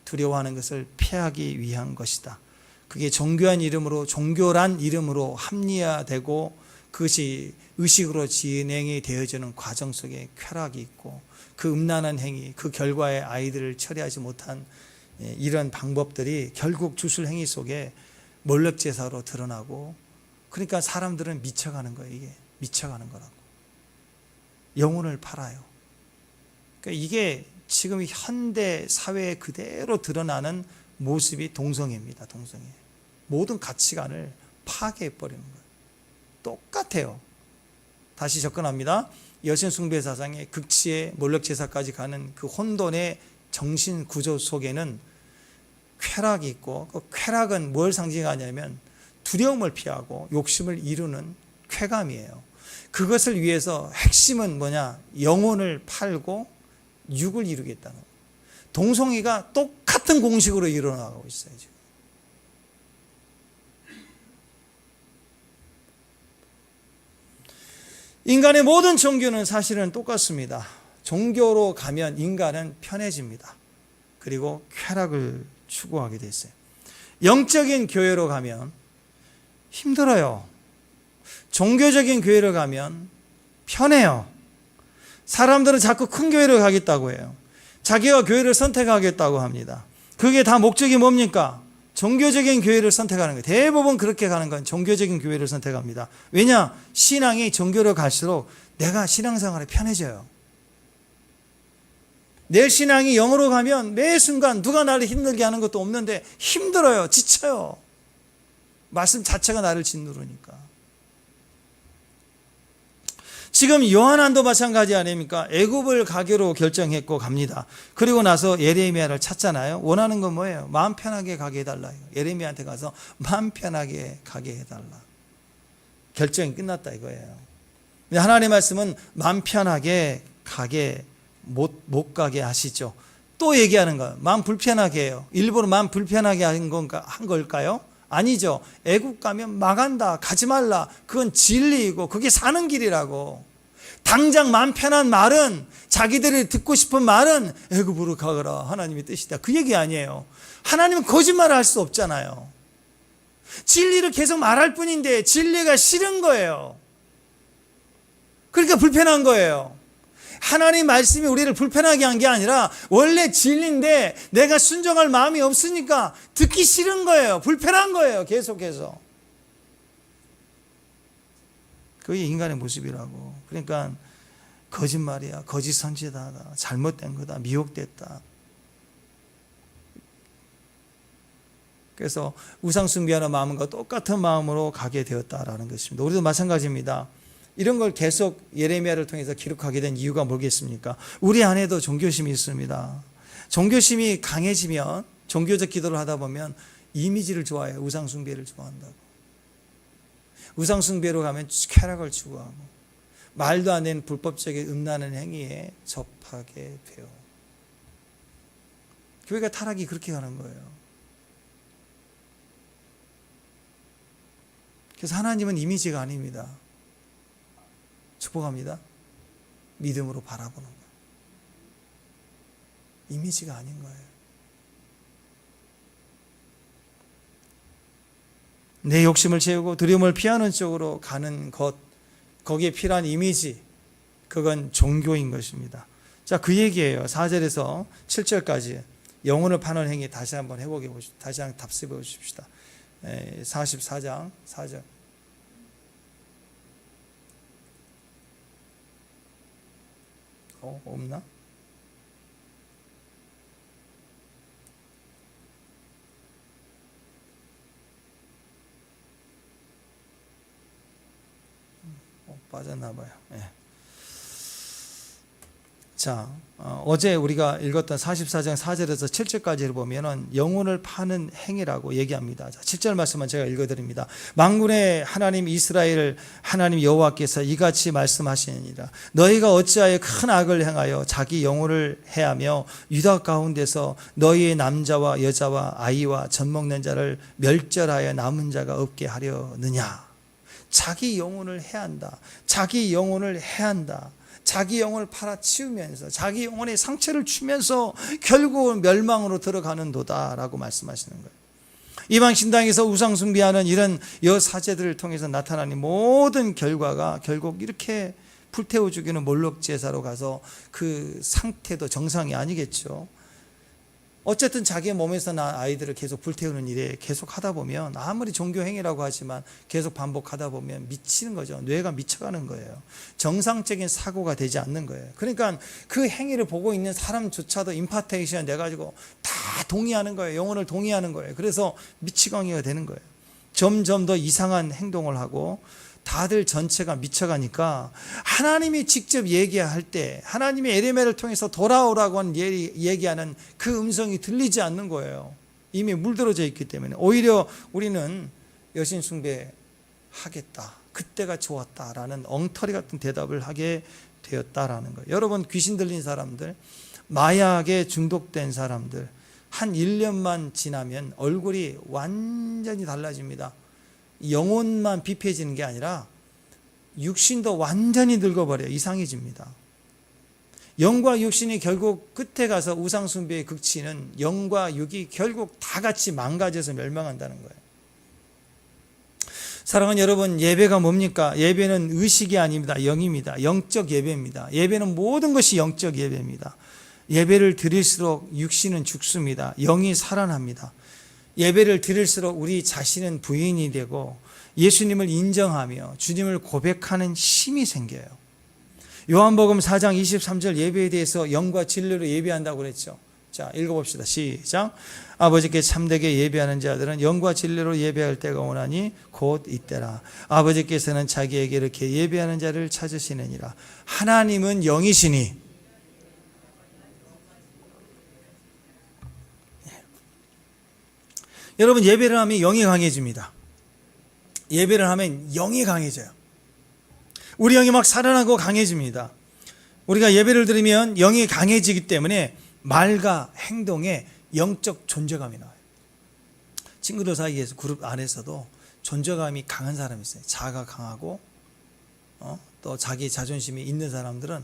Speaker 1: 두려워하는 것을 피하기 위한 것이다. 그게 종교란 이름으로 합리화되고 그것이 의식으로 진행이 되어지는 과정 속에 쾌락이 있고 그 음란한 행위, 그 결과에 아이들을 처리하지 못한 이런 방법들이 결국 주술 행위 속에 몰렉제사로 드러나고 그러니까 사람들은 미쳐가는 거예요. 이게 미쳐가는 거라고. 영혼을 팔아요. 그러니까 이게 지금 현대 사회에 그대로 드러나는 모습이 동성애입니다. 동성애. 모든 가치관을 파괴해버리는 거예요. 똑같아요. 다시 접근합니다. 여신 숭배 사상의 극치의 몰렉제사까지 가는 그 혼돈의 정신 구조 속에는 쾌락이 있고 그 쾌락은 뭘 상징하냐면 두려움을 피하고 욕심을 이루는 쾌감이에요. 그것을 위해서 핵심은 뭐냐? 영혼을 팔고 육을 이루겠다는 거예요. 동성애가 똑같은 공식으로 일어나고 있어요. 지금. 인간의 모든 종교는 사실은 똑같습니다. 종교로 가면 인간은 편해집니다. 그리고 쾌락을 추구하게 됐어요. 영적인 교회로 가면 힘들어요. 종교적인 교회를 가면 편해요. 사람들은 자꾸 큰 교회를 가겠다고 해요. 자기가 교회를 선택하겠다고 합니다. 그게 다 목적이 뭡니까? 종교적인 교회를 선택하는 거예요. 대부분 그렇게 가는 건 종교적인 교회를 선택합니다. 왜냐? 신앙이 종교로 갈수록 내가 신앙생활에 편해져요. 내 신앙이 영으로 가면 매 순간 누가 나를 힘들게 하는 것도 없는데 힘들어요. 지쳐요. 말씀 자체가 나를 짓누르니까. 지금 요한안도 마찬가지 아닙니까? 애굽을 가기로 결정했고 갑니다. 그리고 나서 예레미야를 찾잖아요. 원하는 건 뭐예요? 마음 편하게 가게 해달라. 예레미야한테 가서 마음 편하게 가게 해달라. 결정이 끝났다 이거예요. 하나님의 말씀은 마음 편하게 가게 못 가게 하시죠. 또 얘기하는 거예요. 마음 불편하게 해요. 일부러 마음 불편하게 한 걸까요? 아니죠. 애국 가면 망한다, 가지 말라. 그건 진리이고 그게 사는 길이라고. 당장 마음 편한 말은, 자기들이 듣고 싶은 말은 애굽으로 가거라, 하나님의 뜻이다, 그 얘기 아니에요. 하나님은 거짓말을 할 수 없잖아요. 진리를 계속 말할 뿐인데 진리가 싫은 거예요. 그러니까 불편한 거예요. 하나님 말씀이 우리를 불편하게 한 게 아니라 원래 진리인데 내가 순종할 마음이 없으니까 듣기 싫은 거예요. 불편한 거예요. 계속해서. 그게 인간의 모습이라고. 그러니까 거짓말이야, 거짓 선지자다, 잘못된 거다, 미혹됐다. 그래서 우상 숭배하는 마음과 똑같은 마음으로 가게 되었다라는 것입니다. 우리도 마찬가지입니다. 이런 걸 계속 예레미야를 통해서 기록하게 된 이유가 뭐겠습니까? 우리 안에도 종교심이 있습니다. 종교심이 강해지면, 종교적 기도를 하다 보면 이미지를 좋아해요. 우상 숭배를 좋아한다고. 우상 숭배로 가면 쾌락을 추구하고 말도 안 되는 불법적인 음란한 행위에 접하게 돼요. 교회가 타락이 그렇게 가는 거예요. 그래서 하나님은 이미지가 아닙니다. 축복합니다. 믿음으로 바라보는 거예요. 이미지가 아닌 거예요. 내 욕심을 채우고 두려움을 피하는 쪽으로 가는 것, 거기에 필요한 이미지, 그건 종교인 것입니다. 자, 그 얘기예요. 4절에서 7절까지 영혼을 파는 행위 다시 한번 해보게 보십시오. 다시 한번 답습해 보십시다. 44장 4절. 없나? 빠졌나 봐요. 네. 자, 어제 우리가 읽었던 44장 4절에서 7절까지를 보면은 영혼을 파는 행위라고 얘기합니다. 자, 7절 말씀만 제가 읽어드립니다. 만군의 하나님 이스라엘 하나님 여호와께서 이같이 말씀하시니라. 너희가 어찌하여 큰 악을 행하여 자기 영혼을 해하며 유다 가운데서 너희의 남자와 여자와 아이와 젖 먹는 자를 멸절하여 남은 자가 없게 하려느냐. 자기 영혼을 해한다. 자기 영혼을 해한다. 자기 영혼을 팔아치우면서 자기 영혼에 상처를 주면서 결국은 멸망으로 들어가는 도다라고 말씀하시는 거예요. 이방 신당에서 우상 숭배하는 이런 여사제들을 통해서 나타나는 모든 결과가 결국 이렇게 불태워 죽이는 몰록 제사로 가서 그 상태도 정상이 아니겠죠. 어쨌든 자기의 몸에서 난 아이들을 계속 불태우는 일에 계속 하다 보면, 아무리 종교 행위라고 하지만 계속 반복하다 보면 미치는 거죠. 뇌가 미쳐가는 거예요. 정상적인 사고가 되지 않는 거예요. 그러니까 그 행위를 보고 있는 사람조차도 임파테이션 돼가지고 다 동의하는 거예요. 영혼을 동의하는 거예요. 그래서 미치광이가 되는 거예요. 점점 더 이상한 행동을 하고 다들 전체가 미쳐가니까 하나님이 직접 얘기할 때, 하나님이 예레미야를 통해서 돌아오라고 얘기하는 그 음성이 들리지 않는 거예요. 이미 물들어져 있기 때문에. 오히려 우리는 여신 숭배 하겠다, 그때가 좋았다라는 엉터리 같은 대답을 하게 되었다라는 거예요. 여러분, 귀신 들린 사람들, 마약에 중독된 사람들, 한 1년만 지나면 얼굴이 완전히 달라집니다. 영혼만 비폐해지는 게 아니라 육신도 완전히 늙어버려요. 이상해집니다. 영과 육신이 결국 끝에 가서 우상 숭배의 극치는 영과 육이 결국 다 같이 망가져서 멸망한다는 거예요. 사랑하는 여러분, 예배가 뭡니까? 예배는 의식이 아닙니다. 영입니다. 영적 예배입니다. 예배는 모든 것이 영적 예배입니다. 예배를 드릴수록 육신은 죽습니다. 영이 살아납니다. 예배를 드릴수록 우리 자신은 부인이 되고 예수님을 인정하며 주님을 고백하는 힘이 생겨요. 요한복음 4장 23절 예배에 대해서 영과 진리로 예배한다고 그랬죠. 자, 읽어봅시다. 시작. 아버지께 참되게 예배하는 자들은 영과 진리로 예배할 때가 오나니 곧 이때라. 아버지께서는 자기에게 이렇게 예배하는 자를 찾으시느니라. 하나님은 영이시니 여러분, 예배를 하면 영이 강해집니다. 예배를 하면 영이 강해져요. 우리 영이 막 살아나고 강해집니다. 우리가 예배를 드리면 영이 강해지기 때문에 말과 행동에 영적 존재감이 나와요. 친구들 사이에서 그룹 안에서도 존재감이 강한 사람이 있어요. 자아가 강하고 또 자기 자존심이 있는 사람들은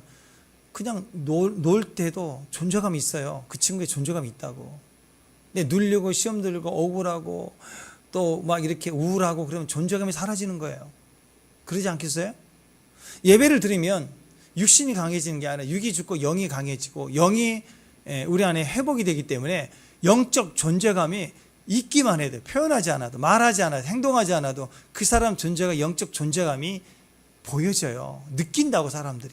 Speaker 1: 그냥 놀 때도 존재감이 있어요. 그 친구의 존재감이 있다고. 근데 눌리고 시험 들고 억울하고 또 막 이렇게 우울하고 그러면 존재감이 사라지는 거예요. 그러지 않겠어요? 예배를 드리면 육신이 강해지는 게 아니라 육이 죽고 영이 강해지고 영이 우리 안에 회복이 되기 때문에 영적 존재감이 있기만 해도, 표현하지 않아도, 말하지 않아도, 행동하지 않아도 그 사람 존재가, 영적 존재감이 보여져요. 느낀다고, 사람들이.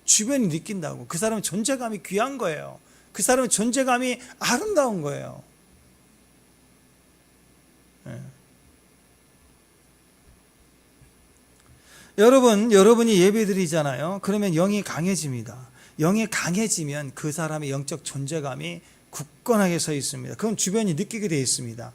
Speaker 1: 주변이 느낀다고. 그 사람의 존재감이 귀한 거예요. 그 사람의 존재감이 아름다운 거예요. 여러분이 예배 드리잖아요. 그러면 영이 강해집니다. 영이 강해지면 그 사람의 영적 존재감이 굳건하게 서 있습니다. 그건 주변이 느끼게 되어 있습니다.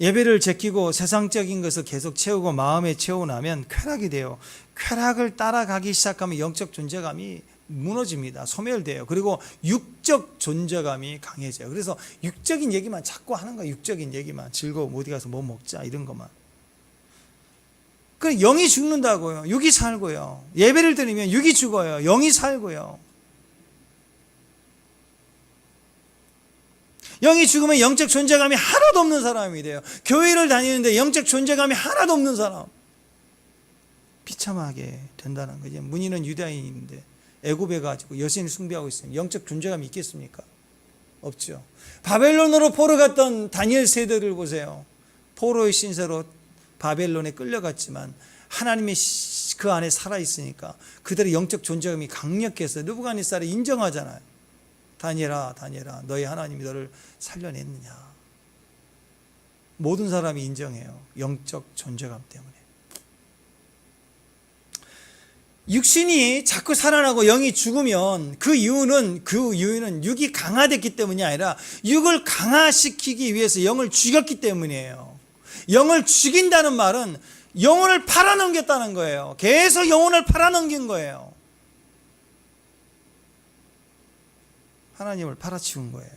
Speaker 1: 예배를 제끼고 세상적인 것을 계속 채우고 마음에 채우고 나면 쾌락이 돼요. 쾌락을 따라가기 시작하면 영적 존재감이 무너집니다. 소멸돼요. 그리고 육적 존재감이 강해져요. 그래서 육적인 얘기만 자꾸 하는 거예요. 육적인 얘기만. 즐거워, 어디 가서 뭐 먹자, 이런 것만. 그 영이 죽는다고요. 육이 살고요. 예배를 드리면 육이 죽어요. 영이 살고요. 영이 죽으면 영적 존재감이 하나도 없는 사람이 돼요. 교회를 다니는데 영적 존재감이 하나도 없는 사람, 비참하게 된다는 거죠. 문의는 유다인인데 애굽에 가지고 여신을 숭배하고 있으면 영적 존재감이 있겠습니까? 없죠. 바벨론으로 포로 갔던 다니엘 세대를 보세요. 포로의 신세로 바벨론에 끌려갔지만 하나님이 그 안에 살아있으니까 그들의 영적 존재감이 강력해서 느부갓네살이 인정하잖아요. 다니엘아, 다니엘아, 너희 하나님이 너를 살려냈느냐. 모든 사람이 인정해요. 영적 존재감 때문에. 육신이 자꾸 살아나고 영이 죽으면 그 이유는 육이 강화됐기 때문이 아니라 육을 강화시키기 위해서 영을 죽였기 때문이에요. 영을 죽인다는 말은 영혼을 팔아넘겼다는 거예요. 계속 영혼을 팔아넘긴 거예요. 하나님을 팔아치운 거예요.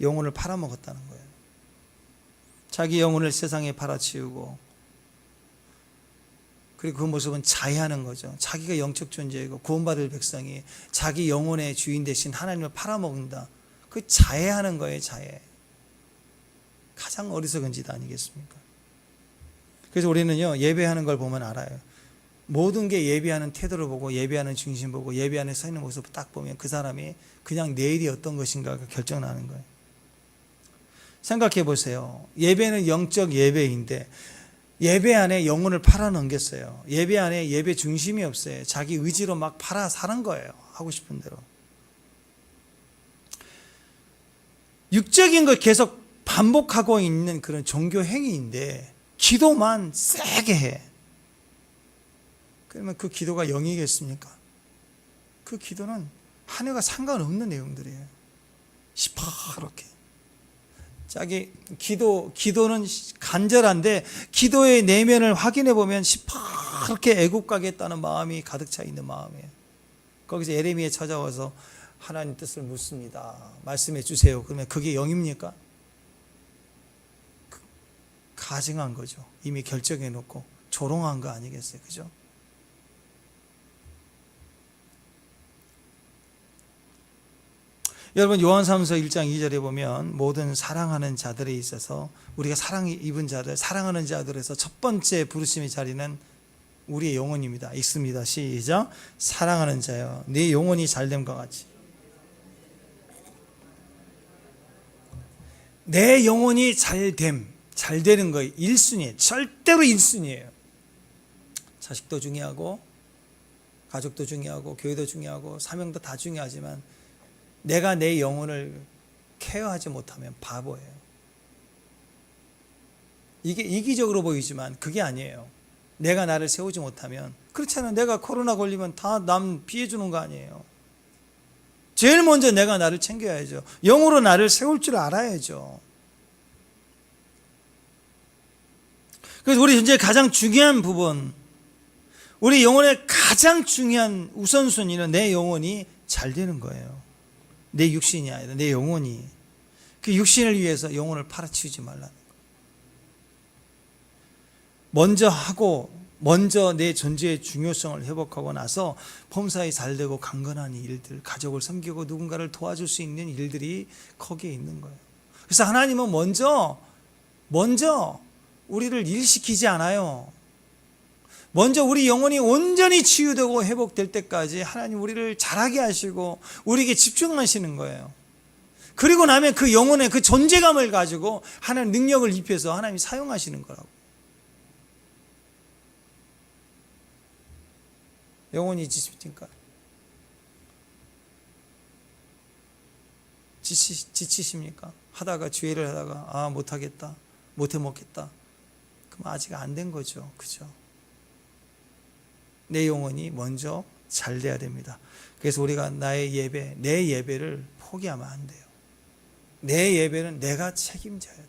Speaker 1: 영혼을 팔아먹었다는 거예요. 자기 영혼을 세상에 팔아치우고, 그리고 그 모습은 자해하는 거죠. 자기가 영적 존재이고 구원받을 백성이 자기 영혼의 주인 대신 하나님을 팔아먹는다. 그 자해하는 거예요. 자해. 가장 어리석은 짓 아니겠습니까? 그래서 우리는요, 예배하는 걸 보면 알아요. 모든 게 예배하는 태도를 보고, 예배하는 중심 보고, 예배하는 서 있는 모습을 딱 보면 그 사람이 그냥 내일이 어떤 것인가가 결정나는 거예요. 생각해 보세요. 예배는 영적 예배인데 예배 안에 영혼을 팔아넘겼어요. 예배 안에 예배 중심이 없어요. 자기 의지로 막 팔아 사는 거예요. 하고 싶은 대로. 육적인 걸 계속 반복하고 있는 그런 종교 행위인데 기도만 세게 해. 그러면 그 기도가 영이겠습니까? 그 기도는 하늘과 상관없는 내용들이에요. 시퍼렇게. 자기 기도는 간절한데 기도의 내면을 확인해 보면 시퍼렇게 애국 가겠다는 마음이 가득 차 있는 마음이에요. 거기서 예레미야 찾아와서 하나님 뜻을 묻습니다. 말씀해 주세요. 그러면 그게 영입니까? 가증한 거죠. 이미 결정해 놓고 조롱한 거 아니겠어요? 그죠? 여러분, 요한사무서 1장 2절에 보면 모든 사랑하는 자들에 있어서 우리가 사랑 입은 자들, 사랑하는 자들에서 첫 번째 부르심의 자리는 우리의 영혼입니다. 읽습니다. 시작. 사랑하는 자여, 네 영혼이 잘됨과 같이. 내 영혼이 잘됨, 잘 되는 거예요. 1순위, 절대로 1순위예요. 자식도 중요하고 가족도 중요하고 교회도 중요하고 사명도 다 중요하지만 내가 내 영혼을 케어하지 못하면 바보예요. 이게 이기적으로 보이지만 그게 아니에요. 내가 나를 세우지 못하면, 그렇잖아요. 내가 코로나 걸리면 다 남 피해주는 거 아니에요. 제일 먼저 내가 나를 챙겨야죠. 영으로 나를 세울 줄 알아야죠. 그래서 우리 현재 가장 중요한 부분, 우리 영혼의 가장 중요한 우선순위는 내 영혼이 잘 되는 거예요. 내 육신이 아니라 내 영혼이. 그 육신을 위해서 영혼을 팔아치우지 말라는 거예요. 먼저 하고 먼저 내 존재의 중요성을 회복하고 나서 범사에 잘되고 강건한 일들, 가족을 섬기고 누군가를 도와줄 수 있는 일들이 거기에 있는 거예요. 그래서 하나님은 먼저 우리를 일시키지 않아요. 먼저 우리 영혼이 온전히 치유되고 회복될 때까지 하나님 우리를 자라게 하시고 우리에게 집중하시는 거예요. 그리고 나면 그 영혼의 그 존재감을 가지고 하나님 능력을 입혀서 하나님이 사용하시는 거라고. 영혼이 지칩니까? 지치십니까? 하다가 죄를 하다가 못하겠다, 못해 먹겠다. 그럼 아직 안 된 거죠. 그죠? 내 영혼이 먼저 잘 돼야 됩니다. 그래서 우리가 나의 예배, 내 예배를 포기하면 안 돼요. 내 예배는 내가 책임져야 돼요.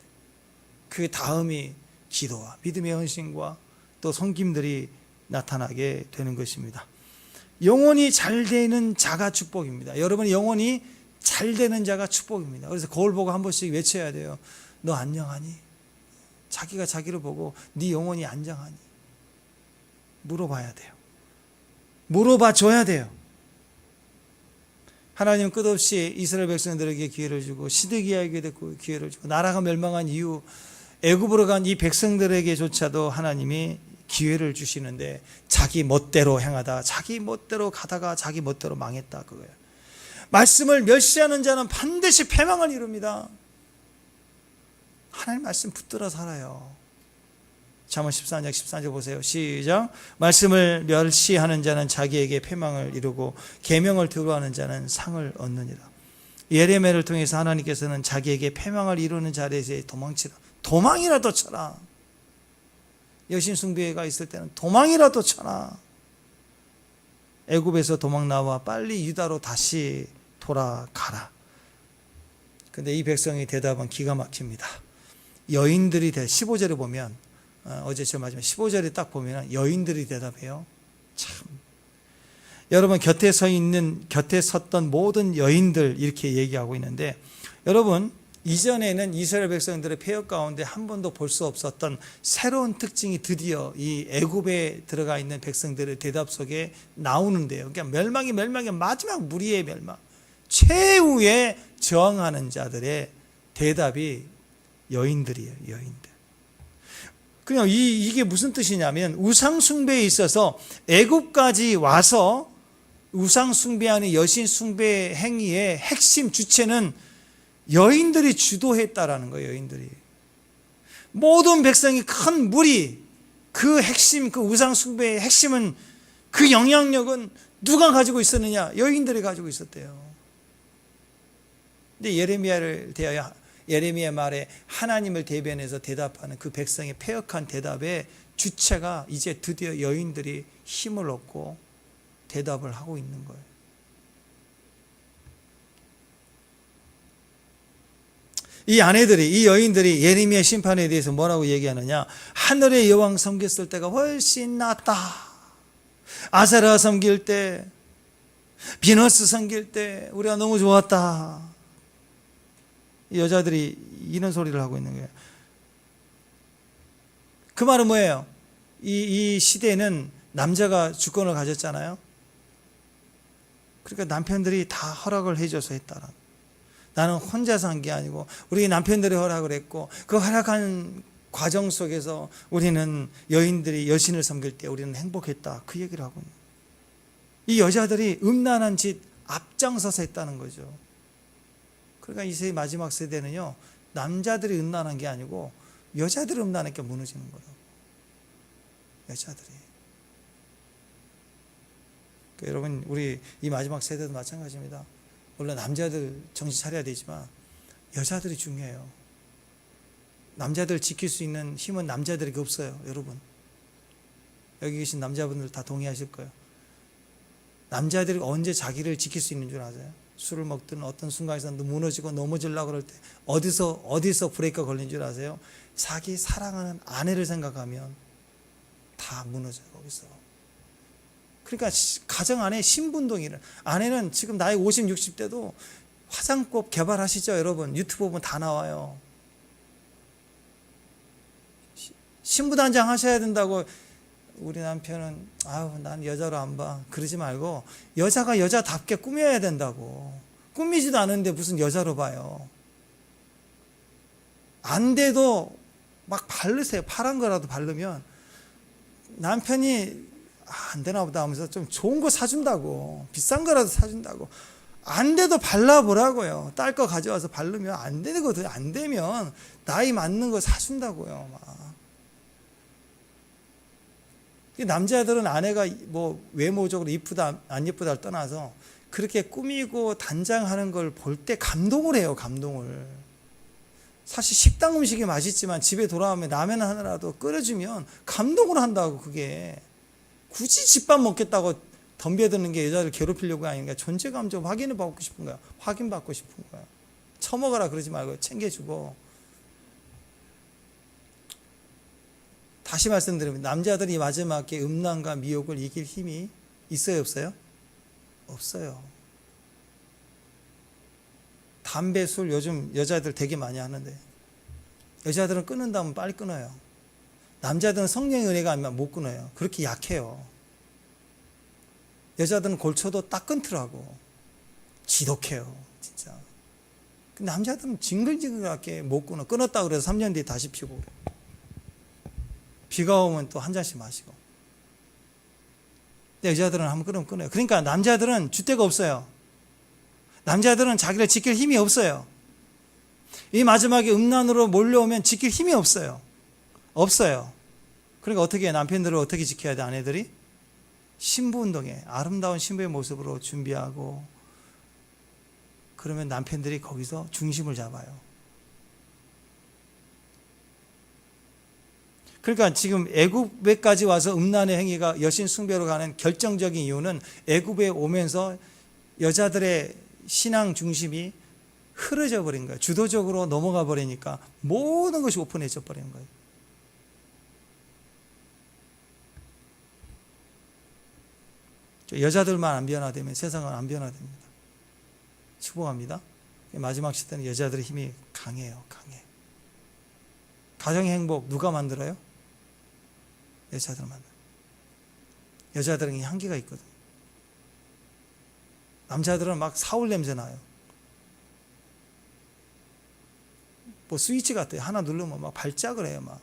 Speaker 1: 그 다음이 기도와 믿음의 헌신과 또 섬김들이 나타나게 되는 것입니다. 영혼이 잘 되는 자가 축복입니다. 여러분의 영혼이 잘 되는 자가 축복입니다. 그래서 거울 보고 한 번씩 외쳐야 돼요. 너 안녕하니? 자기가 자기를 보고 네 영혼이 안녕하니? 물어봐야 돼요. 물어봐 줘야 돼요. 하나님 끝없이 이스라엘 백성들에게 기회를 주고 시드기야에게 기회를 주고 나라가 멸망한 이후 애굽으로 간 이 백성들에게조차도 하나님이 기회를 주시는데 자기 멋대로 행하다 자기 멋대로 가다가 자기 멋대로 망했다 그거예요. 말씀을 멸시하는 자는 반드시 패망을 이룹니다. 하나님 말씀 붙들어 살아요. 잠언 14장 14절 보세요. 시작. 말씀을 멸시하는 자는 자기에게 패망을 이루고 계명을 두려워하는 자는 상을 얻느니라. 예레미야를 통해서 하나님께서는 자기에게 패망을 이루는 자리에서 도망치라. 도망이라도 쳐라. 여신 숭배가 있을 때는 도망이라도 쳐라. 애굽에서 도망 나와 빨리 유다로 다시 돌아가라. 근데 이 백성의 대답은 기가 막힙니다. 여인들이 15절에 보면 어제 제가 마지막 15절에 딱 보면 여인들이 대답해요. 참. 여러분 곁에 섰던 모든 여인들 이렇게 얘기하고 있는데 여러분 이전에는 이스라엘 백성들의 폐역 가운데 한 번도 볼 수 없었던 새로운 특징이 드디어 이 애굽에 들어가 있는 백성들의 대답 속에 나오는데요. 그러니까 멸망이 마지막 무리의 멸망, 최후에 저항하는 자들의 대답이 여인들이에요. 여인들. 그냥 이게 무슨 뜻이냐면 우상 숭배에 있어서 애굽까지 와서 우상 숭배하는 여신 숭배 행위의 핵심 주체는 여인들이 주도했다라는 거예요. 여인들이. 모든 백성이 큰 무리 그 핵심 그 우상 숭배의 핵심은 그 영향력은 누가 가지고 있었느냐? 여인들이 가지고 있었대요. 근데 예레미야를 대하여 예레미야 말에 하나님을 대변해서 대답하는 그 백성의 패역한 대답의 주체가 이제 드디어 여인들이 힘을 얻고 대답을 하고 있는 거예요. 이 여인들이 예레미야 심판에 대해서 뭐라고 얘기하느냐? 하늘의 여왕 섬겼을 때가 훨씬 낫다. 아세라 섬길 때, 비너스 섬길 때 우리가 너무 좋았다. 이 여자들이 이런 소리를 하고 있는 거예요. 그 말은 뭐예요? 이 시대에는 남자가 주권을 가졌잖아요. 그러니까 남편들이 다 허락을 해줘서 했다라. 나는 혼자서 한 게 아니고 우리 남편들이 허락을 했고 그 허락한 과정 속에서 우리는 여인들이 여신을 섬길 때 우리는 행복했다. 그 얘기를 하고 있는 거예요. 이 여자들이 음란한 짓 앞장서서 했다는 거죠. 그러니까 이 세대 마지막 세대는요, 남자들이 음란한 게 아니고 여자들이 음란하게 무너지는 거라고. 여자들이. 그러니까 여러분, 우리 이 마지막 세대도 마찬가지입니다. 물론 남자들 정신 차려야 되지만 여자들이 중요해요. 남자들 지킬 수 있는 힘은 남자들에게 없어요. 여러분, 여기 계신 남자분들 다 동의하실 거예요. 남자들이 언제 자기를 지킬 수 있는 줄 아세요? 술을 먹든 어떤 순간에서 무너지고 넘어지려고 그럴 때 어디서 브레이크가 걸린 줄 아세요? 자기 사랑하는 아내를 생각하면 다 무너져요. 거기서. 그러니까 가정 안에 신분동이를, 아내는 지금 나이 50, 60대도 화장법 개발하시죠, 여러분. 유튜브 보면 다 나와요. 신부단장 하셔야 된다고. 우리 남편은 난 여자로 안 봐. 그러지 말고 여자가 여자답게 꾸며야 된다고. 꾸미지도 않은데 무슨 여자로 봐요. 안 돼도 막 바르세요. 파란 거라도 바르면 남편이 안 되나 보다 하면서 좀 좋은 거 사준다고. 비싼 거라도 사준다고. 안 돼도 발라보라고요. 딸 거 가져와서 바르면 안 되거든요. 안 되면 나이 맞는 거 사준다고요. 막. 남자들은 아내가 뭐 외모적으로 이쁘다 안 이쁘다를 떠나서 그렇게 꾸미고 단장하는 걸 볼 때 감동을 해요. 감동을. 사실 식당 음식이 맛있지만 집에 돌아오면 라면 하나라도 끓여주면 감동을 한다고. 그게 굳이 집밥 먹겠다고 덤벼드는 게 여자를 괴롭히려고 아닌가. 존재감 좀 확인을 받고 싶은 거야. 확인받고 싶은 거야. 처먹어라 그러지 말고 챙겨주고. 다시 말씀드리면 남자들이 마지막에 음란과 미혹을 이길 힘이 있어요, 없어요? 없어요. 담배, 술 요즘 여자들 되게 많이 하는데 여자들은 끊는다면 빨리 끊어요. 남자들은 성령의 은혜가 아니면 못 끊어요. 그렇게 약해요. 여자들은 골초도 딱 끊더라고. 지독해요, 진짜. 근데 남자들은 징글징글하게 못 끊어. 끊었다 그래서 3년 뒤에 다시 피우고 그래. 비가 오면 또 한 잔씩 마시고. 근데 여자들은 한번 끊으면 끊어요. 그러니까 남자들은 줏대가 없어요. 남자들은 자기를 지킬 힘이 없어요. 이 마지막에 음란으로 몰려오면 지킬 힘이 없어요. 없어요. 그러니까 어떻게 해요? 남편들을 어떻게 지켜야 돼? 아내들이? 신부운동에 아름다운 신부의 모습으로 준비하고, 그러면 남편들이 거기서 중심을 잡아요. 그러니까 지금 애굽에까지 와서 음란의 행위가 여신 숭배로 가는 결정적인 이유는 애굽에 오면서 여자들의 신앙 중심이 흐려져 버린 거예요. 주도적으로 넘어가 버리니까 모든 것이 오픈해져 버리는 거예요. 여자들만 안 변화되면 세상은 안 변화됩니다. 축복합니다. 마지막 시대는 여자들의 힘이 강해요. 강해. 가정의 행복 누가 만들어요? 여자들 만들어요. 여자들은 향기가 있거든. 남자들은 막 사울 냄새 나요. 뭐 스위치 같아요. 하나 누르면 막 발작을 해요. 막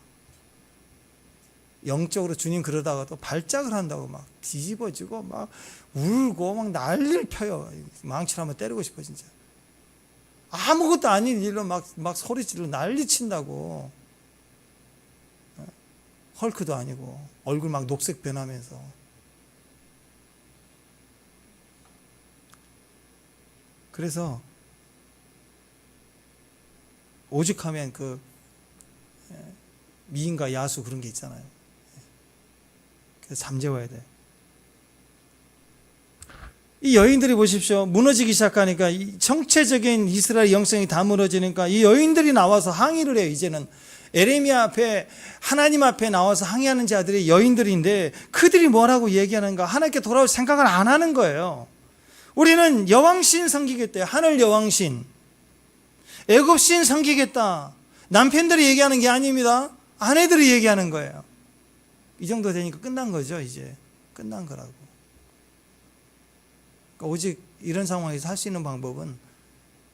Speaker 1: 영적으로 주님 그러다가도 발작을 한다고 막 뒤집어지고 막 울고 막 난리를 펴요. 망치로 한번 때리고 싶어 진짜. 아무것도 아닌 일로 막 소리치고 난리 친다고. 헐크도 아니고 얼굴 막 녹색 변하면서. 그래서 오죽하면 그 미인과 야수 그런 게 있잖아요. 그래서 잠재워야 돼. 이 여인들이 보십시오. 무너지기 시작하니까 정체적인 이스라엘 영성이 다 무너지니까 이 여인들이 나와서 항의를 해요. 이제는 에레미야 앞에 하나님 앞에 나와서 항의하는 자들이 여인들인데 그들이 뭐라고 얘기하는가? 하나님께 돌아올 생각을 안 하는 거예요. 우리는 여왕신 섬기겠대요. 하늘 여왕신. 애굽신 섬기겠다. 남편들이 얘기하는 게 아닙니다. 아내들이 얘기하는 거예요. 이 정도 되니까 끝난 거죠. 이제 끝난 거라고. 그러니까 오직 이런 상황에서 할 수 있는 방법은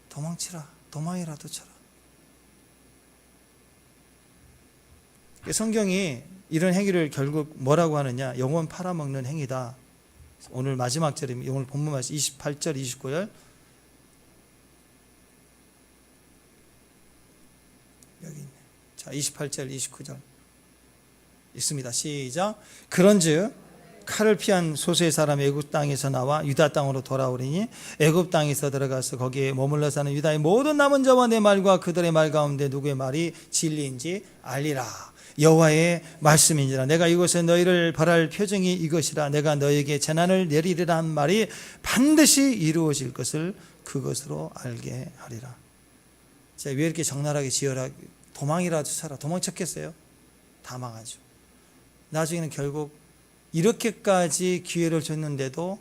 Speaker 1: 도망치라. 도망이라도 쳐라. 성경이 이런 행위를 결국 뭐라고 하느냐? 영혼 팔아먹는 행위다. 오늘 마지막 절입니다. 오늘 본문 말씀 28절 29절 여기 있네. 자, 28절 29절 있습니다. 시작. 그런즉 칼을 피한 소수의 사람이 애굽 땅에서 나와 유다 땅으로 돌아오리니 애굽 땅에서 들어가서 거기에 머물러 사는 유다의 모든 남은 자와 내 말과 그들의 말 가운데 누구의 말이 진리인지 알리라. 여호와의 말씀이니라. 내가 이곳에 너희를 벌할 표징이 이것이라. 내가 너희에게 재난을 내리리라 한 말이 반드시 이루어질 것을 그것으로 알게 하리라. 자, 왜 이렇게 적나라하게 지어라? 도망이라도 쳐라. 도망쳤겠어요? 다 망하죠. 나중에는 결국 이렇게까지 기회를 줬는데도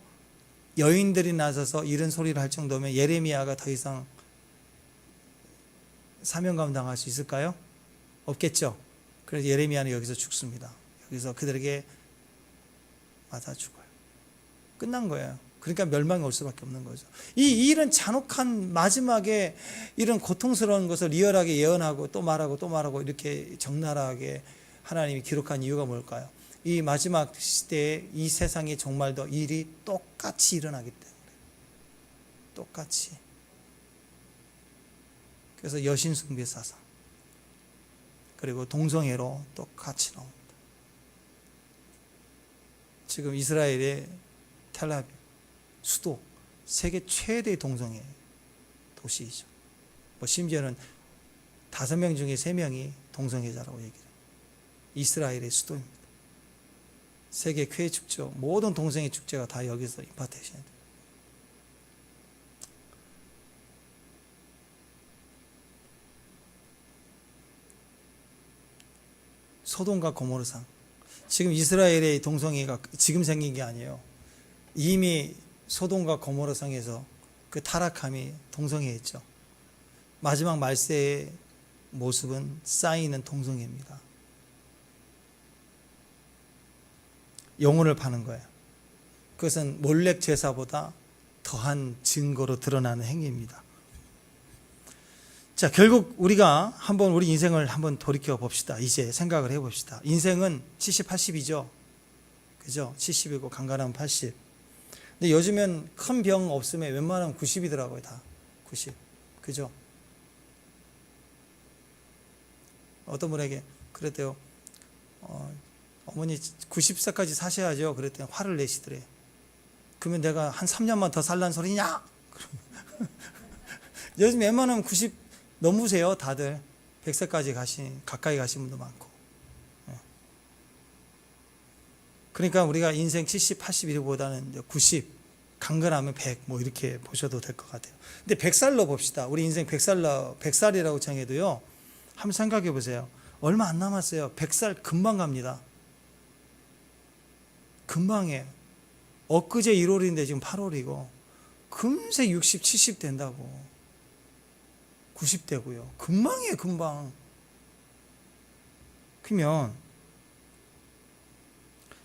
Speaker 1: 여인들이 나서서 이런 소리를 할 정도면 예레미야가 더 이상 사명 감당할 수 있을까요? 없겠죠. 그래서 예레미야는 여기서 죽습니다. 여기서 그들에게 맞아 죽어요. 끝난 거예요. 그러니까 멸망이 올 수밖에 없는 거죠. 이 이런 잔혹한 마지막에 이런 고통스러운 것을 리얼하게 예언하고 또 말하고 또 말하고 이렇게 적나라하게 하나님이 기록한 이유가 뭘까요? 이 마지막 시대에 이 세상의 종말도 일이 똑같이 일어나기 때문에. 똑같이. 그래서 여신 숭배 사상 그리고 동성애로 똑같이 나옵니다. 지금 이스라엘의 텔아비브 수도 세계 최대의 동성애 도시이죠. 뭐 심지어는 5명 중에 3명이 동성애자라고 얘기해요. 이스라엘의 수도입니다. 세계 쾌해 축제 모든 동성애 축제가 다 여기서 임파테이션이 돼요. 소돔과 고모르산. 지금 이스라엘의 동성애가 지금 생긴 게 아니에요. 이미 소돔과 고모르산에서 그 타락함이 동성애였죠. 마지막 말세의 모습은 쌓이는 동성애입니다. 영혼을 파는 거예요. 그것은 몰렉 제사보다 더한 증거로 드러나는 행위입니다. 자, 결국 우리가 한번 우리 인생을 한번 돌이켜 봅시다. 이제 생각을 해 봅시다. 인생은 70, 80이죠. 그죠? 70이고 강간하면 80. 근데 요즘엔 큰 병 없으면 웬만하면 90이더라고요, 다. 90. 그죠? 어떤 분에게 그랬대요. 어머니 90세까지 사셔야죠. 그랬더니 화를 내시더래요. 그러면 내가 한 3년만 더 살란 소리냐? 요즘 웬만하면 90 넘으세요, 다들. 100세까지 가까이 가신 분도 많고. 그러니까 우리가 인생 70, 81보다는 90, 강건하면 100, 뭐 이렇게 보셔도 될 것 같아요. 근데 100살로 봅시다. 우리 인생 100살이라고 정해도요, 한번 생각해 보세요. 얼마 안 남았어요. 100살 금방 갑니다. 금방이에요. 엊그제 1월인데 지금 8월이고, 금세 60, 70 된다고. 90대고요. 금방이에요, 금방. 그러면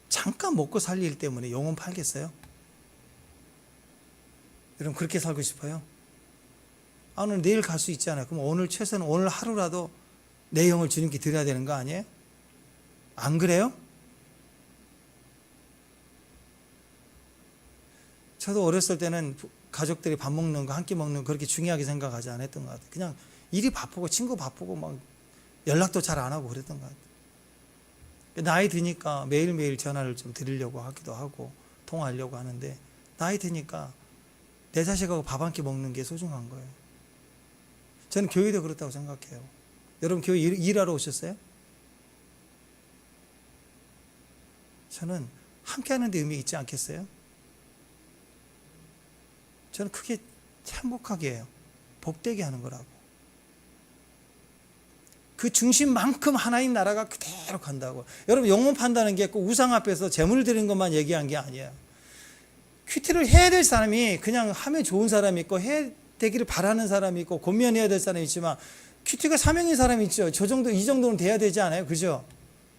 Speaker 1: 잠깐 먹고 살 일 때문에 영혼 팔겠어요? 여러분 그렇게 살고 싶어요? 오늘 내일 갈 수 있잖아요. 그럼 오늘 최소한 오늘 하루라도 내 영을 주님께 드려야 되는 거 아니에요? 안 그래요? 저도 어렸을 때는 가족들이 밥 먹는 거, 한 끼 먹는 거 그렇게 중요하게 생각하지 않았던 것 같아요. 그냥 일이 바쁘고 친구 바쁘고 막 연락도 잘 안 하고 그랬던 것 같아요. 나이 드니까 매일매일 전화를 좀 드리려고 하기도 하고 통화하려고 하는데 나이 드니까 내 자식하고 밥 한 끼 먹는 게 소중한 거예요. 저는 교회도 그렇다고 생각해요. 여러분 교회 일하러 오셨어요? 저는 함께 하는 데 의미 있지 않겠어요? 저는 크게 행복하게 해요. 복되게 하는 거라고. 그 중심만큼 하나님 나라가 그대로 간다고. 여러분 영혼 판다는 게 꼭 우상 앞에서 재물 드리는 것만 얘기한 게 아니에요. 큐티를 해야 될 사람이 그냥 하면 좋은 사람이 있고 해야 되기를 바라는 사람이 있고 권면해야 될 사람이 있지만 큐티가 사명인 사람이 있죠. 이 정도는 돼야 되지 않아요? 그죠?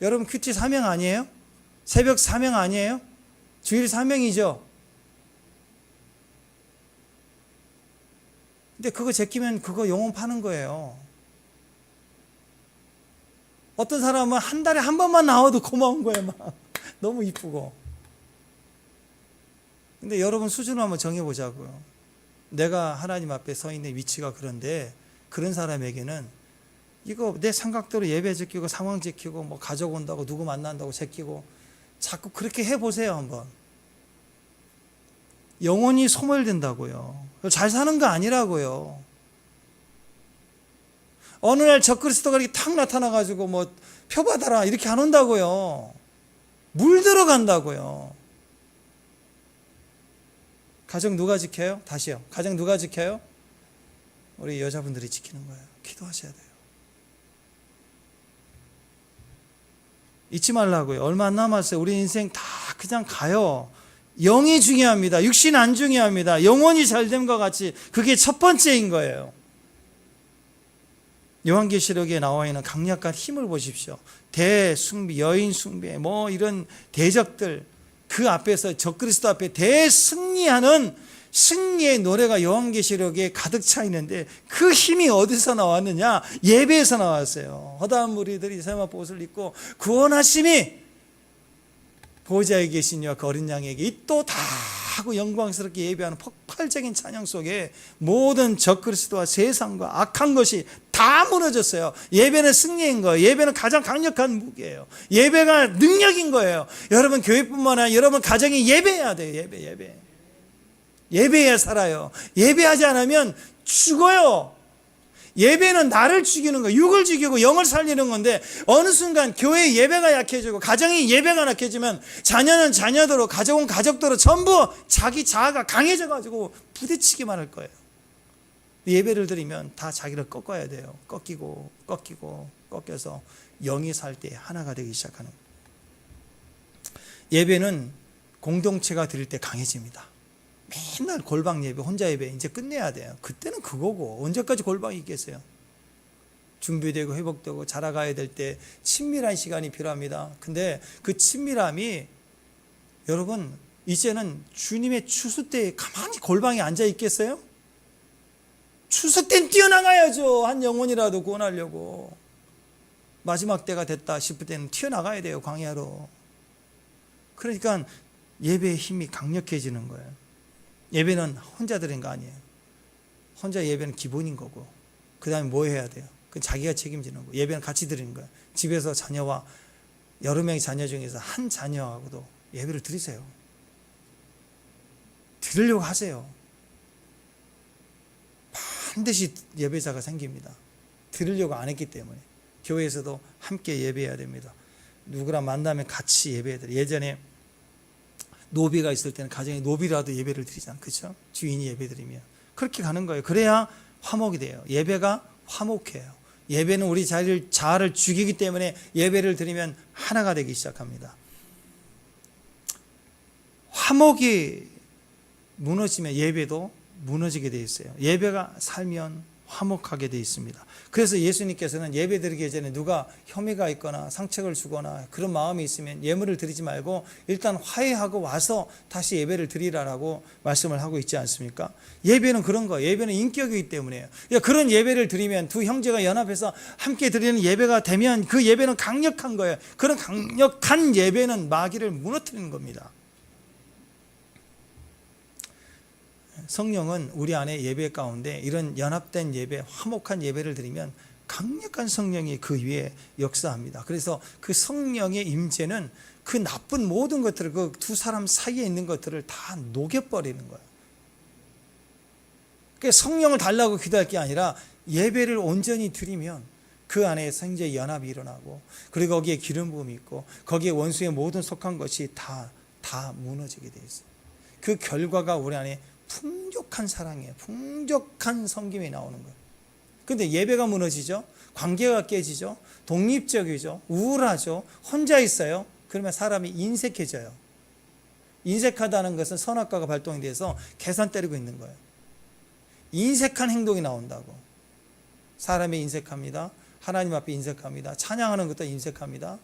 Speaker 1: 여러분 큐티 사명 아니에요? 새벽 사명 아니에요? 주일 사명이죠. 근데 그거 제끼면 그거 영혼 파는 거예요. 어떤 사람은 한 달에 한 번만 나와도 고마운 거예요. 막 너무 이쁘고. 근데 여러분 수준을 한번 정해보자고요. 내가 하나님 앞에 서 있는 위치가 그런데 그런 사람에게는 이거 내 생각대로 예배 지키고 상황 지키고 뭐 가족 온다고 누구 만난다고 제끼고 자꾸 그렇게 해보세요 한번. 영혼이 소멸된다고요. 잘 사는 거 아니라고요. 어느 날 적그리스도가 이렇게 탁 나타나가지고 뭐 표받아라 이렇게 안 온다고요. 물 들어간다고요. 가정 누가 지켜요? 다시요. 가정 누가 지켜요? 우리 여자분들이 지키는 거예요. 기도하셔야 돼요. 잊지 말라고요. 얼마 안 남았어요. 우리 인생 다 그냥 가요. 영이 중요합니다. 육신 안 중요합니다. 영혼이 잘됨과 같이 그게 첫 번째인 거예요. 요한계시록에 나와 있는 강력한 힘을 보십시오. 대숭배, 여인 숭배, 뭐 이런 대적들, 그 앞에서 적그리스도 앞에 대승리하는 승리의 노래가 요한계시록에 가득 차 있는데, 그 힘이 어디서 나왔느냐? 예배에서 나왔어요. 허다한 무리들이 세마포 옷을 입고 구원하심이 보호자에 계신 이와 그 어린 양에게 있도다 하고 영광스럽게 예배하는 폭발적인 찬양 속에 모든 적그리스도와 세상과 악한 것이 다 무너졌어요. 예배는 승리인 거예요. 예배는 가장 강력한 무기예요. 예배가 능력인 거예요. 여러분 교회뿐만 아니라 여러분 가정이 예배해야 돼요. 예배해야 살아요. 예배하지 않으면 죽어요. 예배는 나를 죽이는 거예요. 육을 죽이고 영을 살리는 건데, 어느 순간 교회의 예배가 약해지고 가정의 예배가 약해지면 자녀는 자녀대로, 가족은 가족대로 전부 자기 자아가 강해져가지고 부딪히기만 할 거예요. 예배를 드리면 다 자기를 꺾어야 돼요. 꺾여서 영이 살 때 하나가 되기 시작하는 거예요. 예배는 공동체가 드릴 때 강해집니다. 맨날 골방 예배, 혼자 예배 이제 끝내야 돼요. 그때는 그거고 언제까지 골방이 있겠어요? 준비되고 회복되고 자라가야 될 때 친밀한 시간이 필요합니다. 근데 그 친밀함이, 여러분 이제는 주님의 추수 때 가만히 골방에 앉아 있겠어요? 추수 땐 뛰어나가야죠. 한 영혼이라도 구원하려고. 마지막 때가 됐다 싶을 때는 튀어나가야 돼요. 광야로. 그러니까 예배의 힘이 강력해지는 거예요. 예배는 혼자 드리는 거 아니에요. 혼자 예배는 기본인 거고, 그 다음에 뭐 해야 돼요? 그건 자기가 책임지는 거예요. 예배는 같이 드리는 거예요. 집에서 자녀와, 여러 명의 자녀 중에서 한 자녀하고도 예배를 드리세요. 드리려고 하세요. 반드시 예배자가 생깁니다. 드리려고 안 했기 때문에. 교회에서도 함께 예배해야 됩니다. 누구랑 만나면 같이 예배해야 돼요. 예전에 노비가 있을 때는 가정에 노비라도 예배를 드리잖아요. 그렇죠? 주인이 예배 드리면 그렇게 가는 거예요. 그래야 화목이 돼요. 예배가 화목해요. 예배는 우리 자아를 죽이기 때문에 예배를 드리면 하나가 되기 시작합니다. 화목이 무너지면 예배도 무너지게 되어 있어요. 예배가 살면 화목하게 되어 있습니다. 그래서 예수님께서는 예배 드리기 전에 누가 혐의가 있거나 상책을 주거나 그런 마음이 있으면 예물을 드리지 말고 일단 화해하고 와서 다시 예배를 드리라라고 말씀을 하고 있지 않습니까? 예배는 그런 거예요. 예배는 인격이기 때문에요. 그런 예배를 드리면, 두 형제가 연합해서 함께 드리는 예배가 되면 그 예배는 강력한 거예요. 그런 강력한 예배는 마귀를 무너뜨리는 겁니다. 성령은 우리 안에 예배 가운데 이런 연합된 예배, 화목한 예배를 드리면 강력한 성령이 그 위에 역사합니다. 그래서 그 성령의 임재는 그 나쁜 모든 것들을, 그 두 사람 사이에 있는 것들을 다 녹여버리는 거예요. 그러니까 성령을 달라고 기도할 게 아니라 예배를 온전히 드리면 그 안에 성령의 연합이 일어나고, 그리고 거기에 기름 부음이 있고, 거기에 원수의 모든 속한 것이 다 무너지게 돼 있어요. 그 결과가 우리 안에 풍족한 사랑이에요. 풍족한 섬김이 나오는 거예요. 그런데 예배가 무너지죠. 관계가 깨지죠. 독립적이죠. 우울하죠. 혼자 있어요. 그러면 사람이 인색해져요. 인색하다는 것은 선악과가 발동이 돼서 계산 때리고 있는 거예요. 인색한 행동이 나온다고. 사람이 인색합니다. 하나님 앞에 인색합니다. 찬양하는 것도 인색합니다.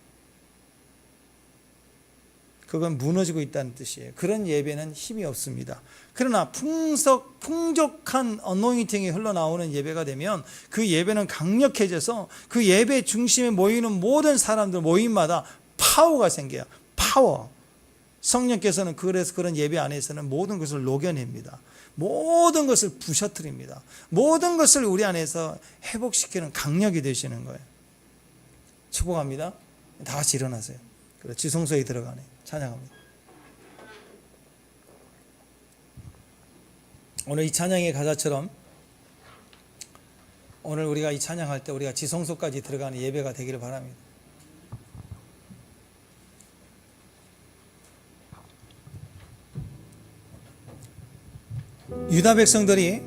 Speaker 1: 그건 무너지고 있다는 뜻이에요. 그런 예배는 힘이 없습니다. 그러나 풍족한 어노인팅이 흘러나오는 예배가 되면 그 예배는 강력해져서 그 예배 중심에 모이는 모든 사람들 모임마다 파워가 생겨요. 파워. 성령께서는 그래서 그런 예배 안에서는 모든 것을 녹여냅니다. 모든 것을 부셔뜨립니다. 모든 것을 우리 안에서 회복시키는 강력이 되시는 거예요. 축복합니다. 다 같이 일어나세요. 그래, 지성소에 들어가네. 찬양합니다. 오늘 이 찬양의 가사처럼 오늘 우리가 이 찬양할 때 우리가 지성소까지 들어가는 예배가 되기를 바랍니다. 유다 백성들이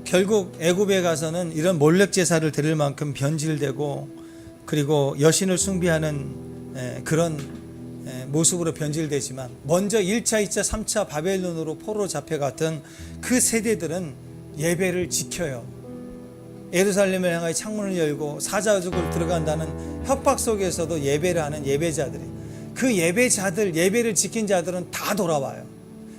Speaker 1: 결국 애굽에 가서는 이런 몰렉 제사를 드릴 만큼 변질되고, 그리고 여신을 숭배하는 그런 모습으로 변질되지만 먼저 1차, 2차, 3차 바벨론으로 포로로 잡혀갔던 그 세대들은 예배를 지켜요. 예루살렘을 향하여 창문을 열고 사자족을 들어간다는 협박 속에서도 예배를 하는 예배자들이, 그 예배자들, 예배를 지킨 자들은 다 돌아와요.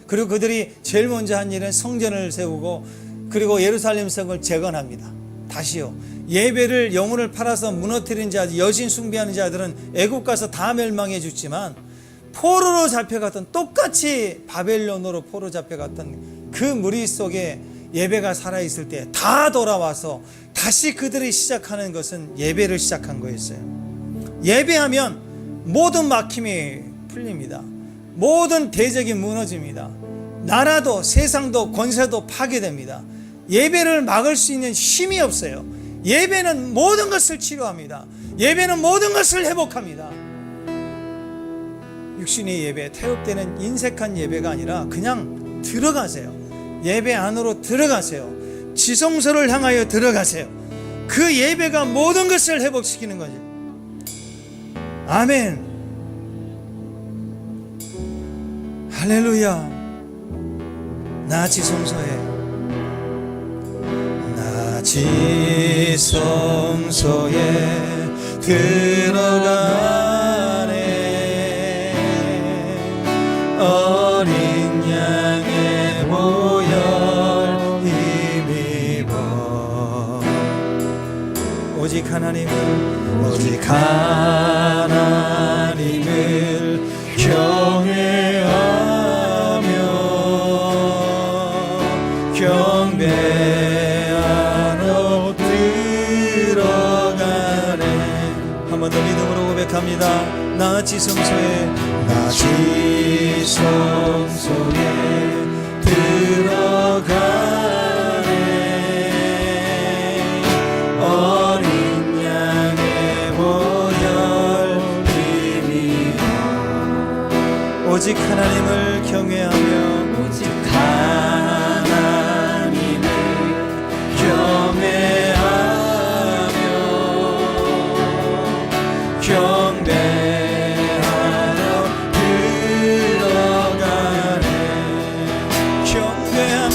Speaker 1: 그리고 그들이 제일 먼저 한 일은 성전을 세우고 그리고 예루살렘 성을 재건합니다. 다시요. 예배를 영혼을 팔아서 무너뜨린 자들, 여신 숭배하는 자들은 애국 가서 다 멸망해 죽지만 포로로 잡혀갔던, 똑같이 바벨론으로 포로 잡혀갔던 그 무리 속에 예배가 살아있을 때 다 돌아와서 다시 그들이 시작하는 것은 예배를 시작한 거였어요. 예배하면 모든 막힘이 풀립니다. 모든 대적이 무너집니다. 나라도 세상도 권세도 파괴됩니다. 예배를 막을 수 있는 힘이 없어요. 예배는 모든 것을 치료합니다. 예배는 모든 것을 회복합니다. 육신의 예배, 태엽되는 인색한 예배가 아니라 그냥 들어가세요. 예배 안으로 들어가세요. 지성소를 향하여 들어가세요. 그 예배가 모든 것을 회복시키는 거죠. 아멘. 할렐루야. 나 지성소에, 나 지성소에 들어가네. 어린 양의 보혈 힘입어 오직 하나님을 경외하며 경배하러 들어가네. 한 번 더 믿음으로 고백합니다. 나 지성소에 들어가네. 어린 양의 보혈 힘이여 오직 하나님을 경외하며 오직 하나님을 경외하며 경배하러 들어가네. 경배합니다. 경배합니다.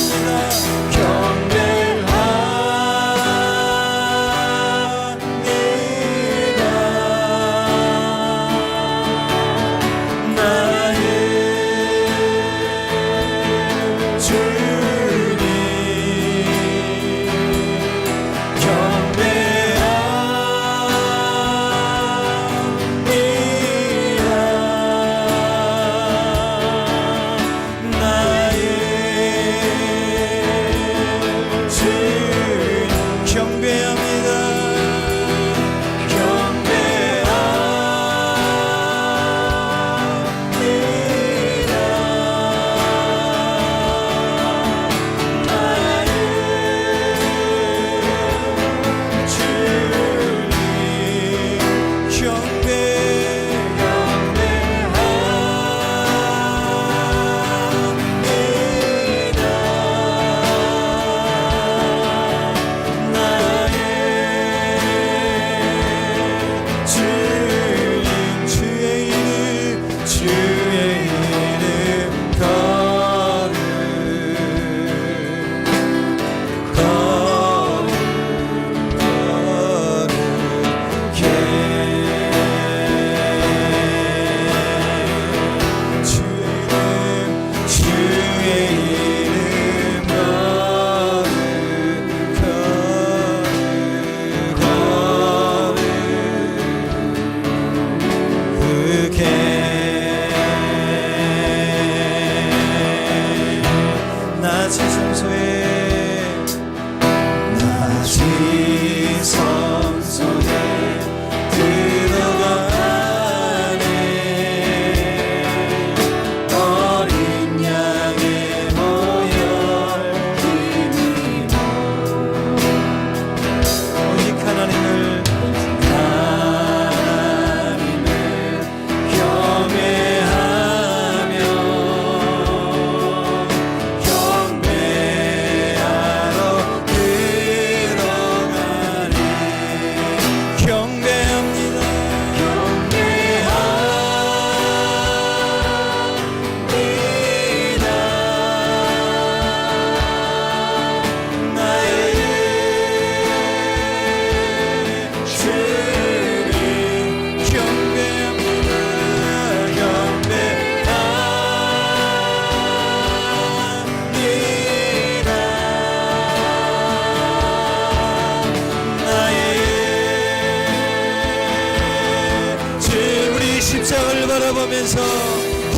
Speaker 1: 십자가를 바라보면서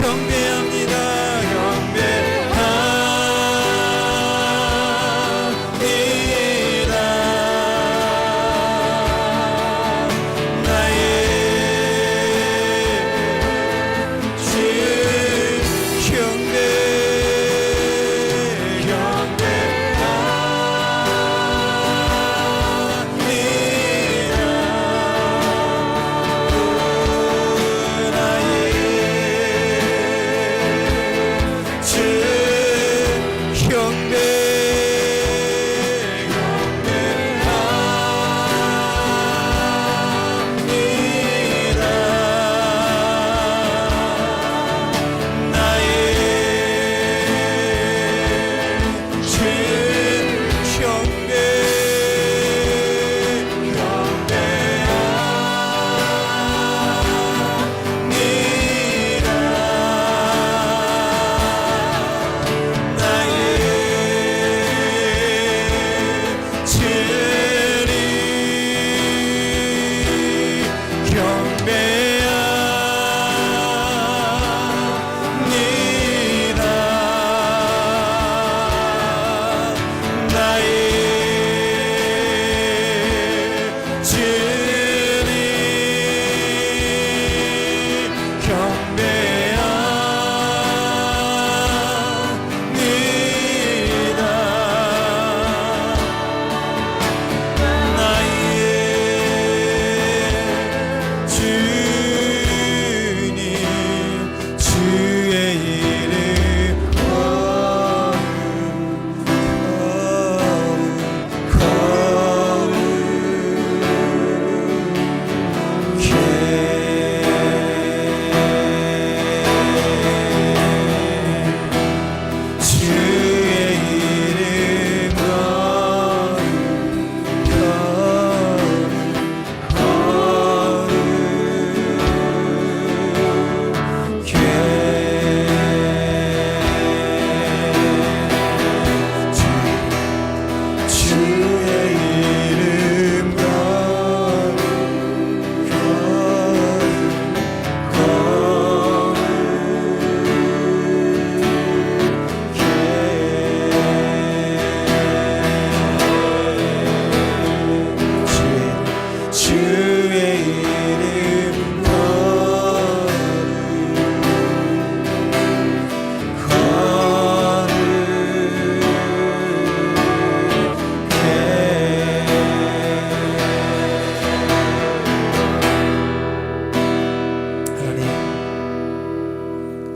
Speaker 1: 경배합니다.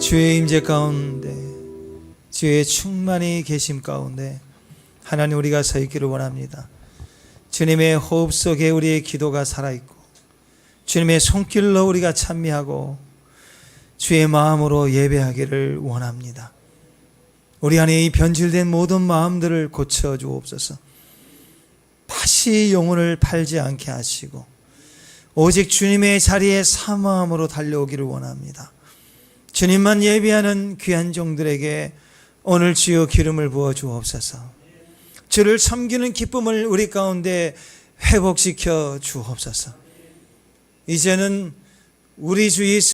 Speaker 1: 주의 임재 가운데, 주의 충만히 계심 가운데 하나님 우리가 서 있기를 원합니다. 주님의 호흡 속에 우리의 기도가 살아있고 주님의 손길로 우리가 찬미하고 주의 마음으로 예배하기를 원합니다. 우리 안에 이 변질된 모든 마음들을 고쳐 주옵소서. 다시 영혼을 팔지 않게 하시고 오직 주님의 자리에 사모함으로 달려오기를 원합니다. 주님만 예배하는 귀한 종들에게 오늘 주여 기름을 부어 주옵소서. 주를 섬기는 기쁨을 우리 가운데 회복시켜 주옵소서. 이제는 우리 주 예수